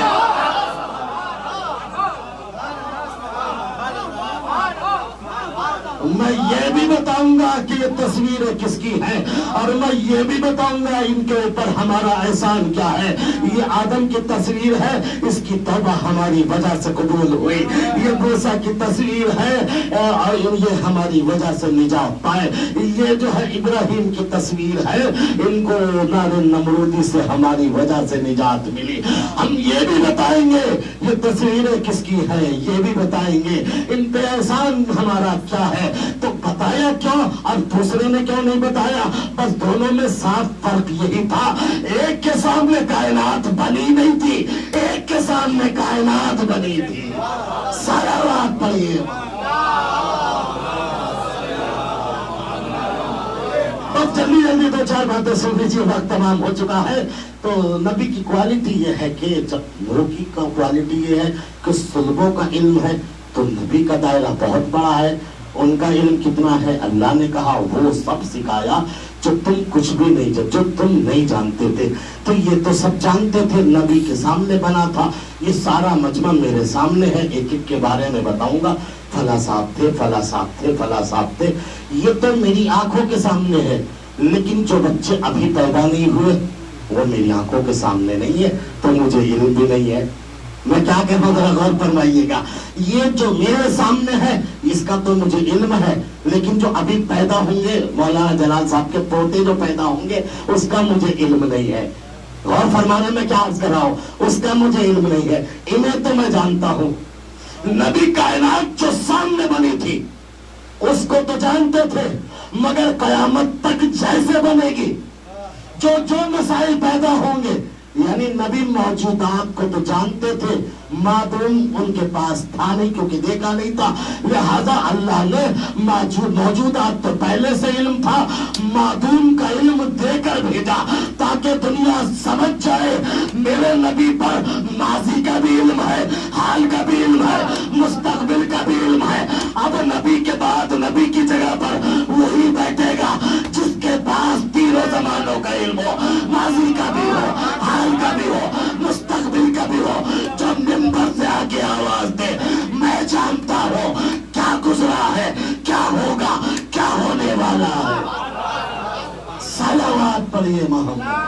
मैं ये भी बताऊंगा कि ये तस्वीरें किसकी हैं, और मैं ये भी बताऊंगा इनके ऊपर हमारा एहसान क्या है। ये आदम की तस्वीर है, इसकी तौबा हमारी वजह से कबूल हुई। ये मूसा की तस्वीर है और ये हमारी वजह से निजात पाए। ये जो है इब्राहिम की तस्वीर है, इनको नारे नमरूदी से हमारी वजह से निजात मिली। हम ये भी बताएंगे ये तस्वीरें किसकी है, ये भी बताएंगे इन पे एहसान हमारा क्या है। तो बताया क्यों और दूसरे ने क्यों नहीं बताया, बस दोनों में साफ फर्क यही था, एक के सामने कायनात बनी नहीं थी, एक के सामने कायनात बनी थी। सारा बात पढ़िए, बस जल्दी जल्दी दो चार बातें सुन लीजिए, वक्त तमाम हो चुका है। तो नबी की क्वालिटी ये है कि जब नूर की क्वालिटी ये है कि सुल्बों का इल्म है, तो नबी का दायरा बहुत बड़ा है। उनका इल्म कितना है, अल्लाह ने कहा वो सब सिखाया जो तुम कुछ भी नहीं, जो तुम नहीं जानते थे। तो ये तो सब जानते थे, नबी के सामने बना था। ये सारा मजमा मेरे सामने है, एक एक के बारे में बताऊंगा। फला साहब थे, फला साहब थे, फला साहब थे, ये तो मेरी आंखों के सामने है। लेकिन जो बच्चे अभी पैदा नहीं हुए वो मेरी आंखों के सामने नहीं है, तो मुझे इल्म भी नहीं है। मैं क्या कह रहा हूं, जरा गौर फरमाइएगा। ये जो मेरे सामने है इसका तो मुझे इल्म है, लेकिन जो अभी पैदा होंगे, मौलाना जलाल साहब के पोते जो पैदा होंगे, उसका मुझे इल्म नहीं है। गौर फरमाने में क्या अर्ज कर रहा हूं, उसका मुझे इल्म नहीं है। इन्हें तो मैं जानता हूं। नबी कायनात जो सामने बनी थी उसको तो जानते थे, मगर कयामत तक जैसे बनेगी जो जो मसाइल पैदा होंगे, यानी नबी मौजूदात को तो जानते थे, मादूम उनके पास था नहीं क्योंकि देखा नहीं था, लिहाजा अल्लाह ने मौजूदात तो पहले से इल्म था, मादूम का इल्म देकर भेजा ताकि दुनिया समझ जाए मेरे नबी पर माजी का भी इल्म है, हाल का भी इल्म है, मुस्तकबिल का भी इल्म है। अब नबी के बाद नबी की जगह पर वही बैठेगा जिसके पास तीनों जमानों का इल्म हो, माजी का भी हो, हाल का भी हो, मुस्तकबिल का भी हो, जो मिंबर से आके आवाज दे मैं जानता हूँ क्या गुजरा है, क्या होगा, क्या होने वाला है। सलावत पढ़िए मोहम्मद।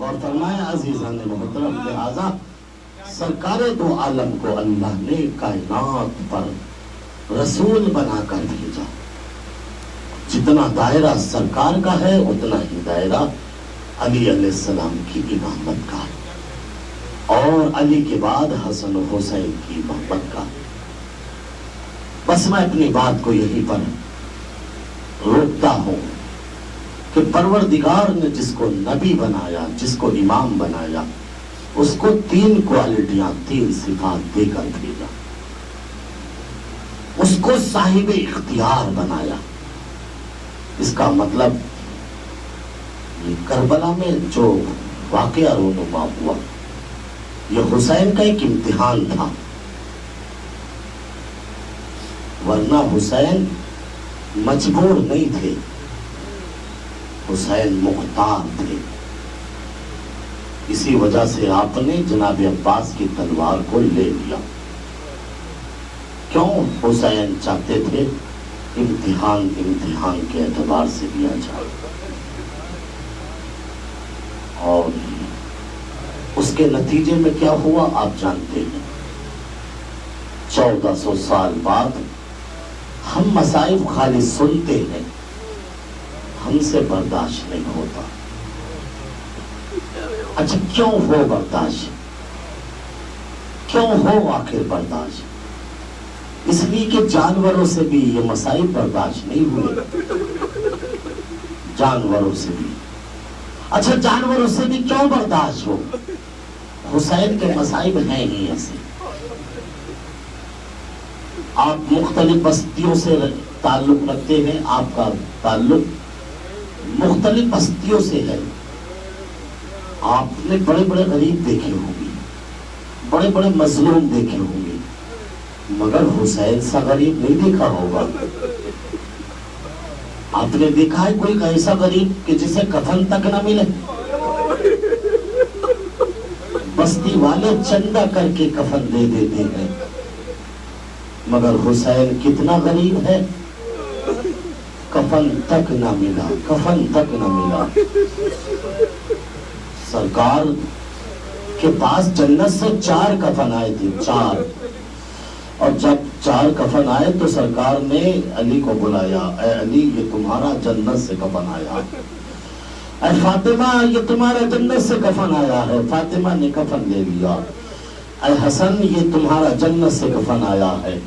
और फरमाया अजीज़ान मोहतरम, लिहाजा सरकारे दो आलम को अल्लाह ने कायनात पर रसूल बनाकर भेजा। जितना दायरा सरकार का है उतना ही दायरा अली अलैहिस्सलाम की इमामत का है और अली के बाद हसन और हुसैन की इमामत का। बस मैं अपनी बात को यहीं पर रोकता हूं कि परवरदिगार ने जिसको नबी बनाया, जिसको इमाम बनाया, उसको 3 क्वालिटियां, 3 सिफात देकर भेजा। उसको साहिब इख्तियार बनाया। इसका मतलब ये करबला में जो वाकया रोनुमा हुआ, ये हुसैन का एक इम्तिहान था, वरना हुसैन मजबूर नहीं थे, हुसैन मुख्तार थे। इसी वजह से आपने जनाब अब्बास की तलवार को ले लिया। क्यों? हुसैन चाहते थे इम्तिहान के एतबार से लिया जाए और उसके नतीजे में क्या हुआ आप जानते हैं। 1400 साल बाद हम मसाइब खाली सुनते हैं, हमसे बर्दाश्त नहीं होता। अच्छा क्यों हो बर्दाश्त, क्यों हो आखिर बर्दाश्त? इसलिए कि जानवरों से भी ये मसाइब बर्दाश्त नहीं हुए, जानवरों से भी। अच्छा जानवरों से भी क्यों बर्दाश्त हो? हुसैन के मसाइब हैं ही ऐसे। आप मुख्तलिफ बस्तियों से ताल्लुक रखते हैं, आपका ताल्लुक मुख्तलिफ बस्तियों से है। आपने बड़े बड़े गरीब देखे होंगे, बड़े बड़े मजलूम देखे होंगे, मगर हुसैन सा गरीब नहीं देखा होगा। आपने देखा है कोई ऐसा गरीब कि जिसे कफन तक ना मिले? बस्ती वाले चंदा करके कफन दे देते हैं, मगर हुसैन कितना गरीब है, कफन तक ना मिला, कफन तक ना मिला। सरकार के पास जन्नत से 4 कफन आए थे, 4। और जब 4 कफन आए तो सरकार ने अली को बुलाया, ऐ अली ये तुम्हारा जन्नत से कफन आया, ऐ फातिमा ये तुम्हारा जन्नत से कफन आया है। फातिमा ने कफन ले लिया। ऐ हसन ये तुम्हारा जन्नत से कफन आया है।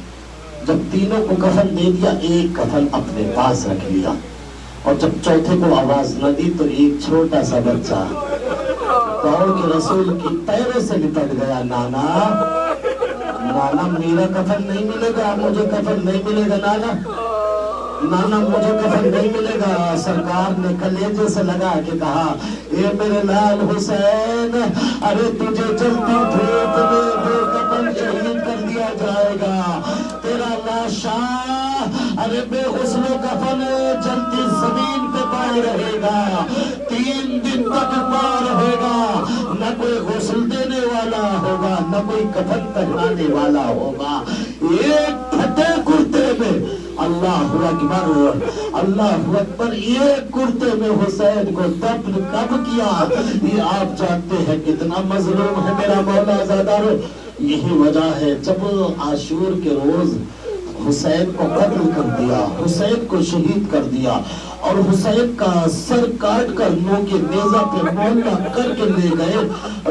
जब तीनों को कफन दे दिया, एक कफन अपने पास रख लिया और जब चौथे को आवाज न दी तो एक छोटा सा बच्चा दौड़ के रसूल की पैरों से लिपट गया, नाना नाना मेरा कफन नहीं मिलेगा, मुझे कफन नहीं मिलेगा नाना, नाना मुझे कफन नहीं मिलेगा। सरकार ने कलेजे से लगा के कहा, ए मेरे लाल हुसैन, अरे तुझे जल्दी धूप में बेकफन शहीद कर दिया जाएगा। तेरा लाशा अरे बेहुस्नो कफन जलती जमीन पे पड़ा रहेगा, 3 दिन तक पड़ा रहेगा, न कोई गुस्ल देने वाला होगा, न कोई कफन पहनाने वाला होगा। एक फटे कुर्ते में, अल्लाहु अकबर, अल्लाहु अकबर, एक कुर्ते में हुसैन को दफन कब किया ये आप जानते हैं। कितना मजलूम है मेरा मौला ज़ादारो। यही वजह है जब आशूर के रोज हुसैन को कत्ल कर दिया, हुसैन को शहीद कर दिया اور حسین کا سر کاٹ کر منہ کے نیزہ پہ معلّہ کر کے لے گئے.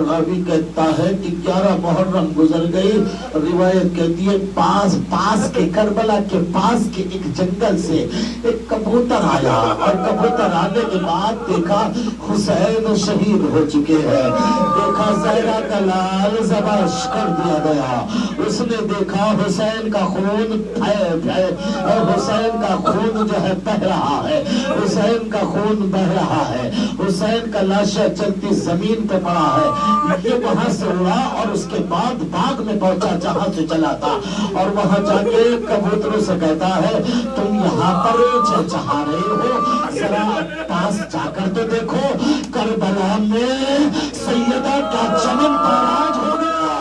راوی کہتا ہے کہ 11 محرم گزر گئی. روایت کہتی ہے پاس کے کربلا کے پاس کے ایک جنگل سے ایک کبوتر آیا اور کبوتر آنے کے بعد دیکھا حسین شہید ہو چکے ہیں. دیکھا زہرا کا لال ذبح کر دیا گیا. اس نے دیکھا حسین کا خون حسین کا خون جو ہے بہ رہا ہے. حسین کا خون بہ رہا ہے. حسین کا لاشا چلتی زمین پہ پڑا ہے. یہ وہاں سے اڑا اور اس کے بعد باغ میں پہنچا جہاں سے چلا تھا اور وہاں جا کے کبوتروں سے کہتا ہے تم یہاں پر چہچہا رہے ہو, ذرا پاس جا کر تو دیکھو کربلا میں سیدہ کا چمن تاراج ہو گیا,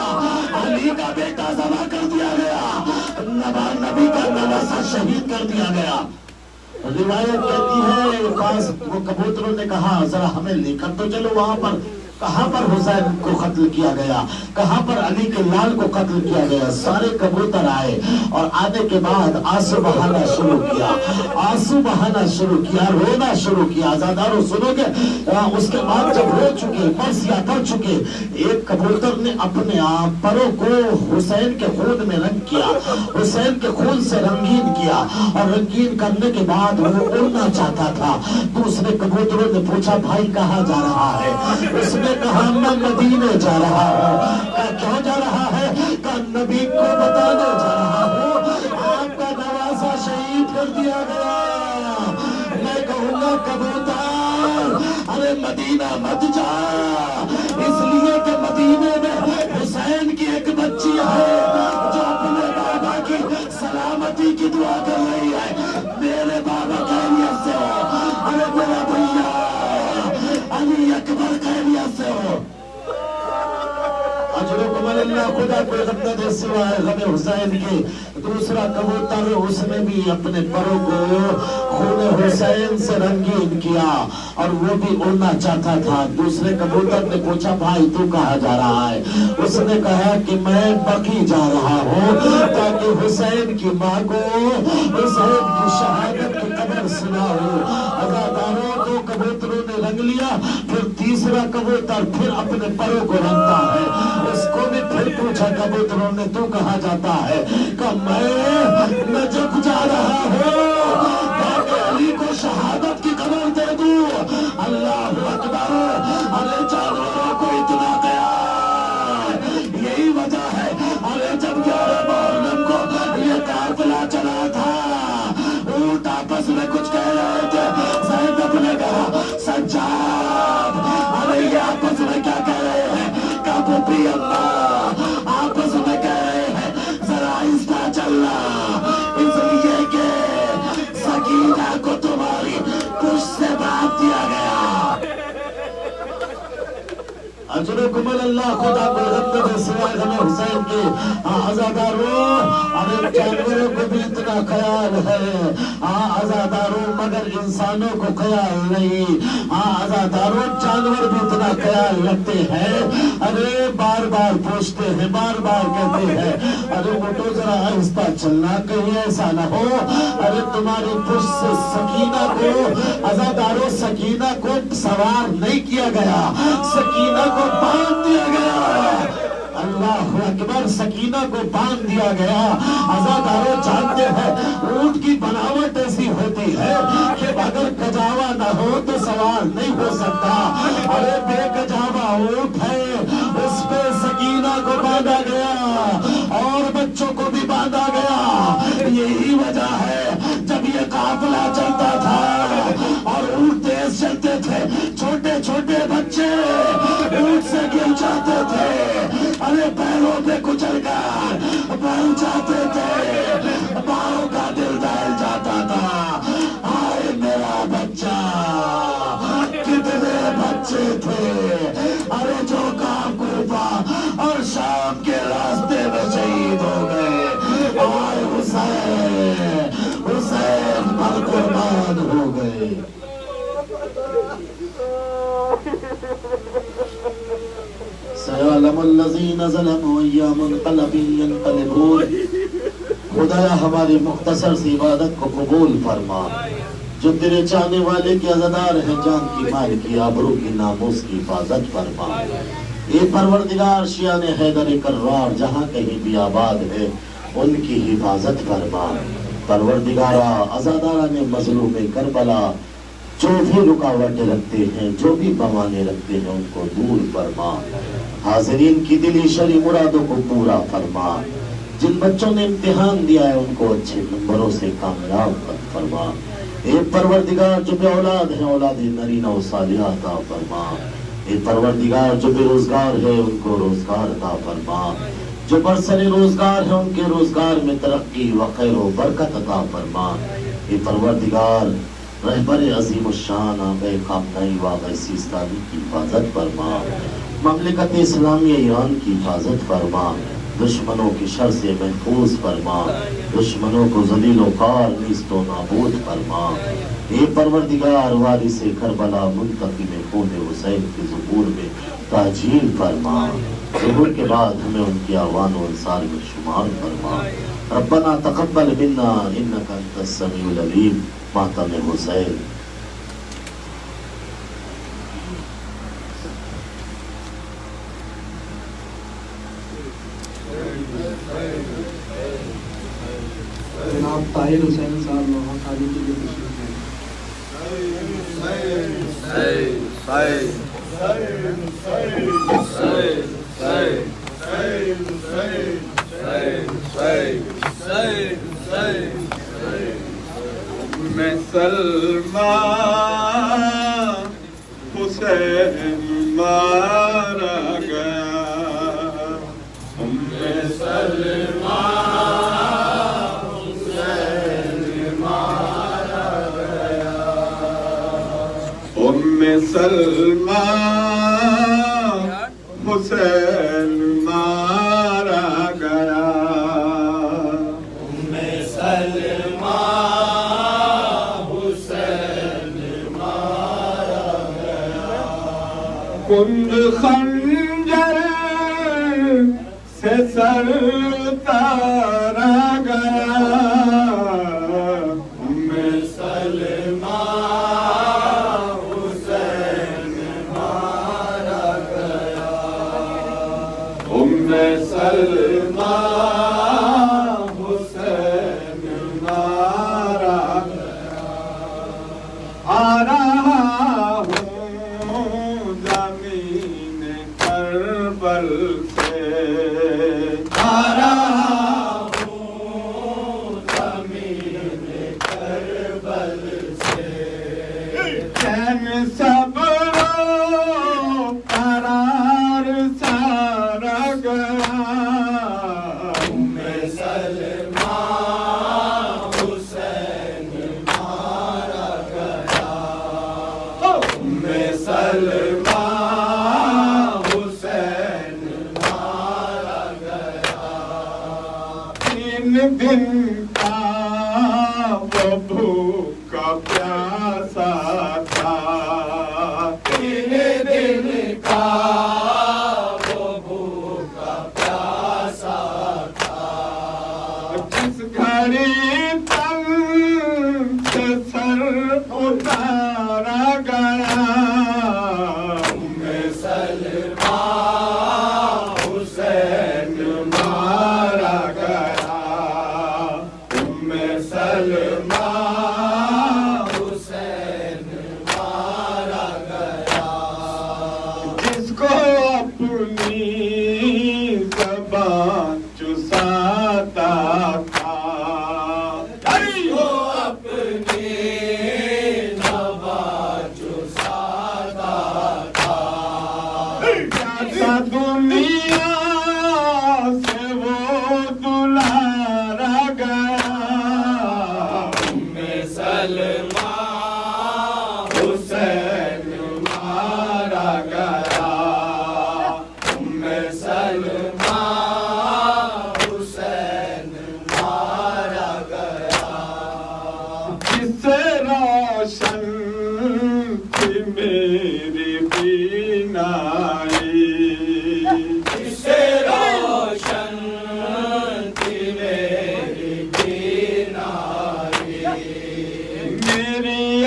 علی کا بیٹا ذبح کر دیا گیا, نبی کا نواسا شہید کر دیا گیا. روایت کہتی ہے پاس وہ کبوتروں نے کہا ذرا ہمیں لے کر تو چلو وہاں پر کہاں پر حسین کو قتل کیا گیا, کہاں پر علی کے لال کو قتل کیا گیا. سارے کبوتر آئے اور آنے کے بعد آنسو بہانا شروع کیا, آنسو بہانا شروع کیا, رونا شروع کیا. آزاداروں سنو گے, اس کے بعد جب رو چکے مرثیہ پڑ چکے, ایک کبوتر نے اپنے پروں کو حسین کے خون میں رنگ کیا, حسین کے خون سے رنگین کیا اور رنگین کرنے کے بعد وہ اڑنا چاہتا تھا. دوسرے کبوتروں نے پوچھا بھائی کہاں جا رہا ہے؟ اس نے کہا میں مدینے جا رہا ہوں. کہا کیوں جا رہا ہے؟ کہا نبی کو بتانے جا رہا ہوں آپ کا نواسا شہید کر دیا گیا. میں کہوں گا کبوتر ارے مدینہ مت جا, اس لیے کہ مدینے میں حسین کی ایک بچی ہے جو اپنے بابا کی سلامتی کی دعا کر رہی ہے. میرے بابا خیریت سے ہو, ارے میرا بھیا علی اکبر خیریت سے ہو. اجرکم اللہ, خدا کوئی غمت ہے سوائے غم حسین کے. دوسرا کبوتر اس نے بھی اپنے پروں کو خون حسین سے رنگین کیا اور وہ بھی اڑنا چاہتا تھا. دوسرے کبوتر نے پوچھا بھائی تو کہاں جا رہا ہے؟ اس نے کہا کہ میں بقی جا رہا ہوں تاکہ حسین کی ماں کو حسین کی شہادت کی خبر سناؤں. عزاداروں دو کبوتروں نے رنگ لیا, پھر تیسرا کبوتر پھر اپنے پروں کو رنگتا ہے. اس کو بھی پھر پوچھا کبوتروں نے تو کہاں جاتا ہے؟ کہ میں نجف جا رہا ہوں تاکہ علی کو شہادت کی خبر دے دوں. اللہ اکبر, ارے جانوروں کو اتنا پیار, یہی وجہ ہے ارے جب 11 محرم کو یہ قافلہ چلا تھا اونٹ آپس میں کچھ کہہ رہے تھے. زینب نے کہا سجاد ارے یہ آپس میں کیا کہہ رہے ہیں؟ کبھی اللہ آپس میں کہہ رہے ہیں ذرا آہستہ چلنا, اس لیے کہ سکینہ کو تمہاری پشت سے باندھ دیا گیا. اجرکم اللہ, خدا کو غمت ہے سوائے غم حسین کے. عزاداروں ارے جانوروں کو بھی اتنا خیال ہے, عزاداروں مگر انسانوں کو خیال نہیں. عزاداروں جانور بھی اتنا خیال رکھتے ہیں, ارے بار بار پوچھتے ہیں, بار بار کہتے ہیں ارے موٹو ذرا آہستہ چلنا کہیں ایسا نہ ہو ارے تمہاری پشت سے سکینہ کو, عزاداروں سکینہ کو سوار نہیں کیا گیا, سکینہ کو باندھ دیا گیا. اللہ اکبر, سکینہ کو باندھ دیا گیا. عزاداروں جانتے ہیں اونٹ کی بناوٹ ایسی ہوتی ہے کہ اگر کجاوا نہ ہو تو سوار نہیں ہو سکتا. ارے بے کجاوا اونٹ ہے, اس پہ سکینہ کو باندھا گیا اور بچوں کو بھی باندھا گیا. یہی وجہ ہے جب یہ قافلہ چلتا تھا اور اونٹ تیز چلتے تھے, چھوٹے چھوٹے بچے اونٹ سے گر جاتے تھے, ارے پیروں پہ کچل کر بڑھ جاتے تھے, ماؤں کا دل دہل جاتا تھا. آئے میرا بچہ, کتنے بچے تھے ارے جو کام کوفہ اور شام کے راستے میں شہید ہو گئے. آئے حسین, حسین پر قربان ہو گئے. سيعلم الذين ظلموا أي منقلب ينقلبون. خدایا ہماری مختصر سی عبادت کو قبول فرما. जो तेरे चाहने वाले के अज़ादार हैं, जान की माल की आबरू की नामूस की हिफाजत फरमा। ये परवरदिगार शियान हैदर कर्रार जहाँ कहीं भी आबाद है उनकी हिफाजत फरमा। परवरदिगारा अज़ादारा ने मज़लूम करबला जो भी रुकावटें रखते हैं, जो भी बहाने रखते हैं, उनको दूर फरमा। हाज़रीन की दिली शरी मुरादों को पूरा फरमा। जिन बच्चों ने इम्तिहान दिया है उनको अच्छे नंबरों से कामयाब फरमा। ए परवरदिगार जो बे औलाद है, औलाद नरीना व सालिहा अता फरमा। ए परवरदिगार जो बेरोजगार है उनको रोजगार अता फरमा। जो बरसरे रोजगार है उनके रोजगार में तरक्की व खैर व बरकत अता फरमा। ए परवरदिगार रहबर अजीम शान आबे कामनाई व गैसिस्तानी की हिफाजत फरमा। ममलिकत इस्लामिया ईरान की हिफाजत फरमा। दुश्मनों की शर से महफूज फरमा। दुश्मनों को ज़लील कार नीस्तो नाबूद फरमा। ए परवरदिगार वारिस करबला मुंतकिम खून हुसैन के ज़ुहूर में ताजील फरमा। ज़ुहूर के बाद हमें उनकी आवान और अंसार में शुमार फरमा। रब्बना तक़ब्बल मिन्ना इन्नका अंतस समीउल अलीम। मातम हुसैन। जनाब ताहिर हुसैन साहब वहाँ खाली के लिए तशरीफ मैं सलमान हुसैन मारा गया। मैं सलमान हुसैन मारा गया। मैं सलमान हुसैन मारा गया। मैं सलमान हुसैन मारा गया। कुंद खंजर से सर तारा गया। मैं सलमान हुसैन मारा गया। मैं सलमान हुसैन मारा गया। आ रहा हूँ ज़मीन करबल से। आ रहा हूँ ज़मीन करबल से। चैन सब्रो करार सारा गया। मैं सलमान हुसैन मारा गया। मैं सलमान हुसैन मारा गया। 3 दिन का वो भूखा प्यासा था। 3 दिन का वो भूखा प्यासा था। जिस घड़ी तन से सर उतारा गया। मैं सलमान हुसैन मारा गया। मैं सलमान हुसैन मारा गया। जिसको अपनी ज़बान चुसाता था। जिसको अपनी ज़बान चुसाता था। जाता दुनिया से वो दुलारा गया। मैं सलमान हुसैन मारा गया। मैं सलमान हुसैन मारा गया। जिससे रोशन थी मेरी बीनाई। जिससे रोशन थी मेरी बीनाई। मेरी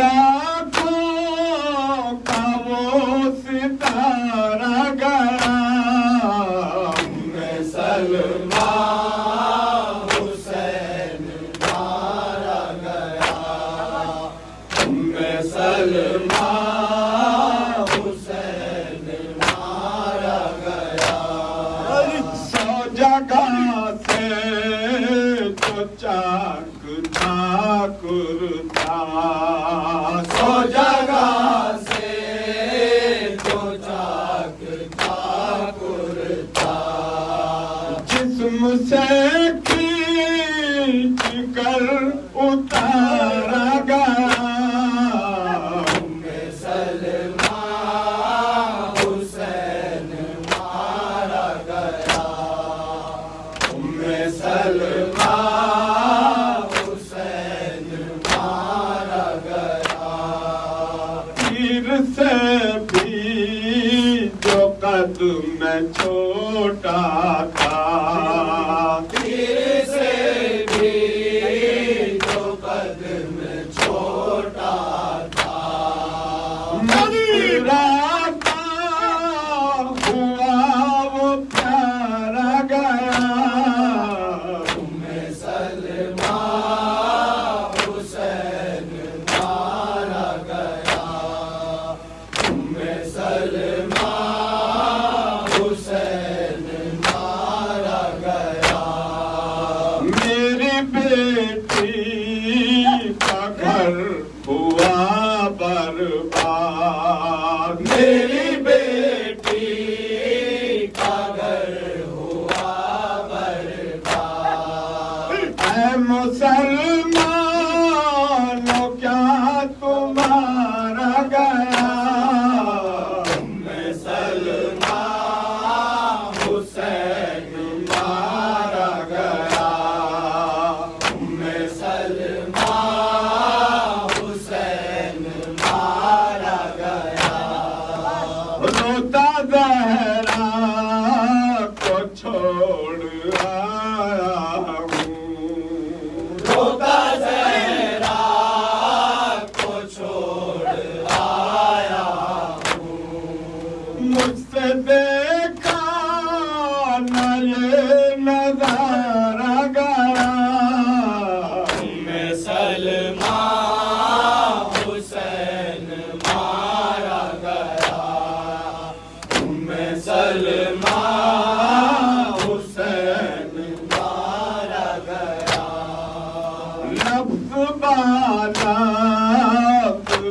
سے کھینچ کر اتارا گیا سے بھی جو قد میں چھوٹا تھا تیر سے بھی جو قد میں چھوٹا تھا مسکراتا ہوا وہ پیارا گیا سلمہ حسین مارا گیا سلمہ حسین مارا گیا میری بیٹی کا گھر ہوا برباد میری بیٹی کا گھر ہوا برباد اے مسلمانوں کیا تمہارا گیا چھوڑ آیا ہوں روتا زہرا کو چھوڑ آیا ہوں مجھ سے دیکھا نہ یہ نظارہ گیا میں سلمہ حسین مارا گیا میں سلمہ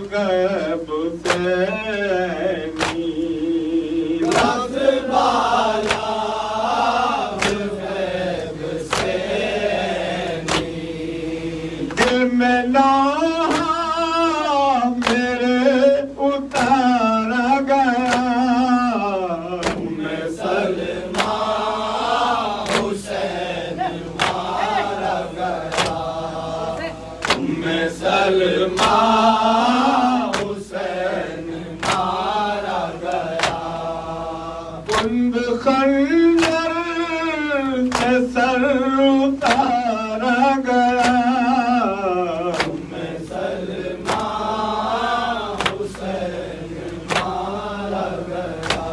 غیب سے لفظ بالا غیب سے دل میں لوہا میرے اتارا گیا میں سلمہ حسین مارا گیا میں سلمہ حسین مارا گیا کند خنجر سے سر اتارا گیا میں سلمہ حسین مارا گیا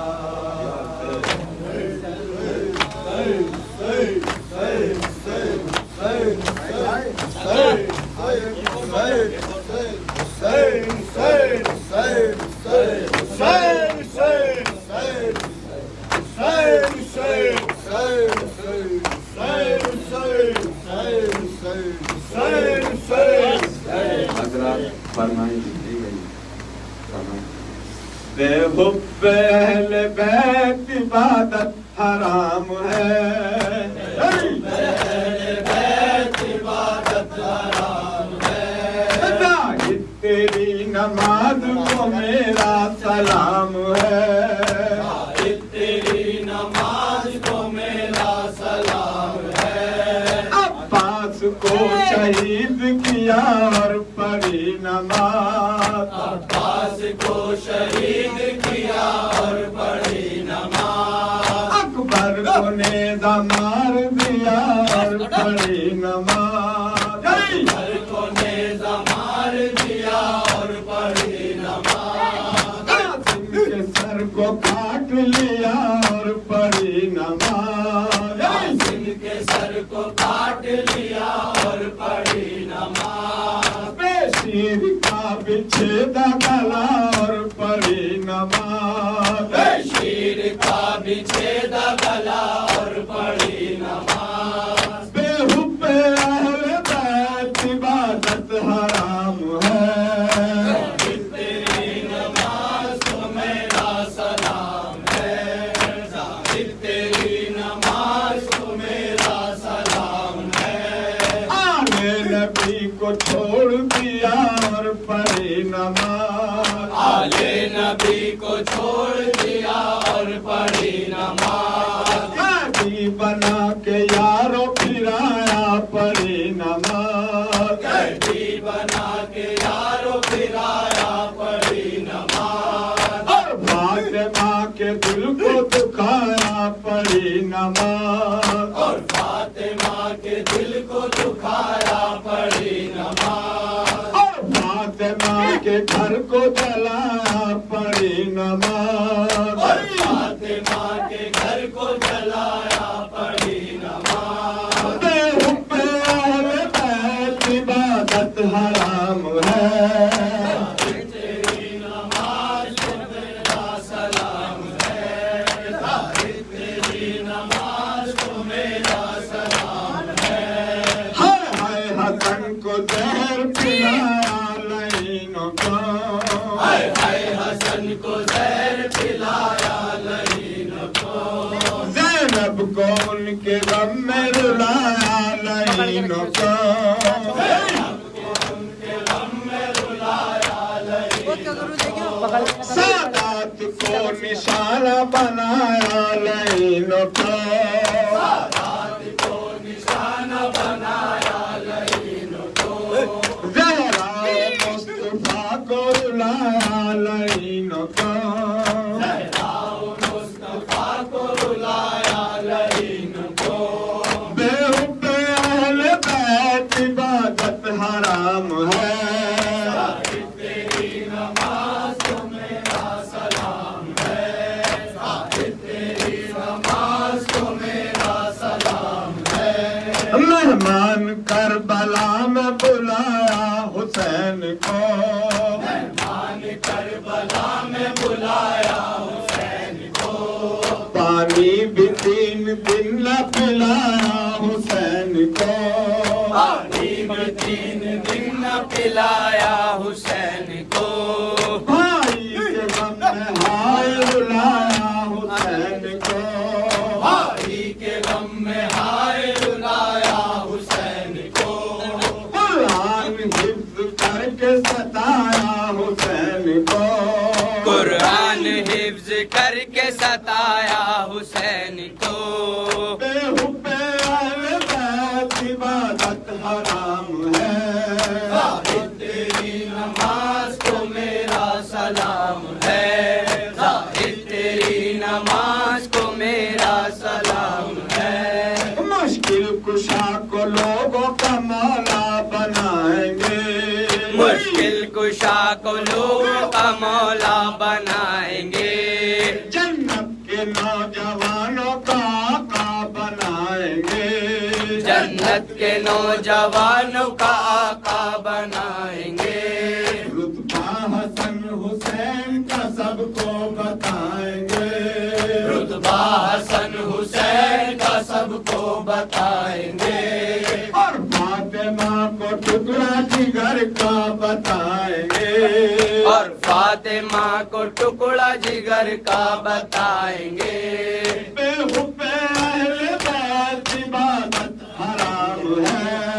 بے حب اہل بیت عبادت حرام ہے تیری نماز کو میرا سلام ہے تیری نماز کو میرا سلام ہے عباس کو شہید کیا اور پڑھی نماز عباس کو شہید کیا اور پڑھی نماز اکبر کو نیزہ مار دیا اور پڑھی نماز اکبر کو نیزہ مار دیا اور پڑھی نماز قاسم کے سر کو کاٹ لیا اور پڑھی نماز قاسم کے سر کو کاٹ لیا اور پڑھی نماز بے شیر کا بچھیدا گلا اور پڑھی نماز بے شیر کا بچھیدا گلا اور پڑھی نماز بے حب اہل بیت عبادت حرام ہے تیری نماز کو میرا سلام ہے تیری نماز کو میرا दिल को दुखाया पड़ी नमाज, और फातिमा के दिल को दुखाया पड़ी नमाज, और फातिमा के घर को जलाया पड़ी नमाज, और फातिमा के घर को जलाया पड़ी नमाज। बेहुब्बे अहले बैत इबादत हराम है, तेरी नमाज को मेरा सलाम है, तेरी नमाज को मेरा सलाम है। हाय हसन को जहर पिलाया लईनों को, हाय हाय हसन को जहर पिलाया लईन को, ज़ैनब को उनके गम में रुलाया लईनों को, उनके गम में रुलाया लईन को, सादात को निशाना बनाया लईनों को, सादात को निशाना बनाया लईन को, ज़हरा मुस्तफा को रुलाया लईनों को, मुस्तफा को रुलाया लईन को। बेहुब्बे अहले बैत इबादत हराम है, तेरी नमाज को मेरा सलाम है, तेरी नमाज को मेरा सलाम है। मेहमान करबला में बुलाया हुसैन को, मान करबला में बुलाया हुसैन को, पानी भी 3 दिन न पिलाया हुसैन को, पानी भी 3 दिन न पिलाया हुसैन को, भाई के गम में हाय रुलाया हुसैन को, भाई के गम में हाय रुलाया हुसैन को, कुरान हिफ्ज करके सताया हुसैन को, कुरान हिफ्ज करके सताया हुसैन को, बेहुब्बे अहले बैत इबादत हराम है, तेरी नमाज को मेरा सलाम है, तेरी नमाज को मेरा सलाम है। मुश्किल कुशा को लोगों का मौला बनाएंगे, मुश्किल कुशा को लोगों का मौला बनाएंगे, जन्नत के नौजवानों का आका बनाएंगे, जन्नत के नौजवानों का आका बनाएंगे। रुतबा हसन हुसैन का सबको बताएंगे, रुतबा हसन हुसैन का सबको बताएंगे, और फातिमा को टुकड़ा जिगर का बताएंगे, और फातिमा को टुकड़ा जिगर का बताएंगे। बेहुब्बे अहले बैत इबादत हराम है,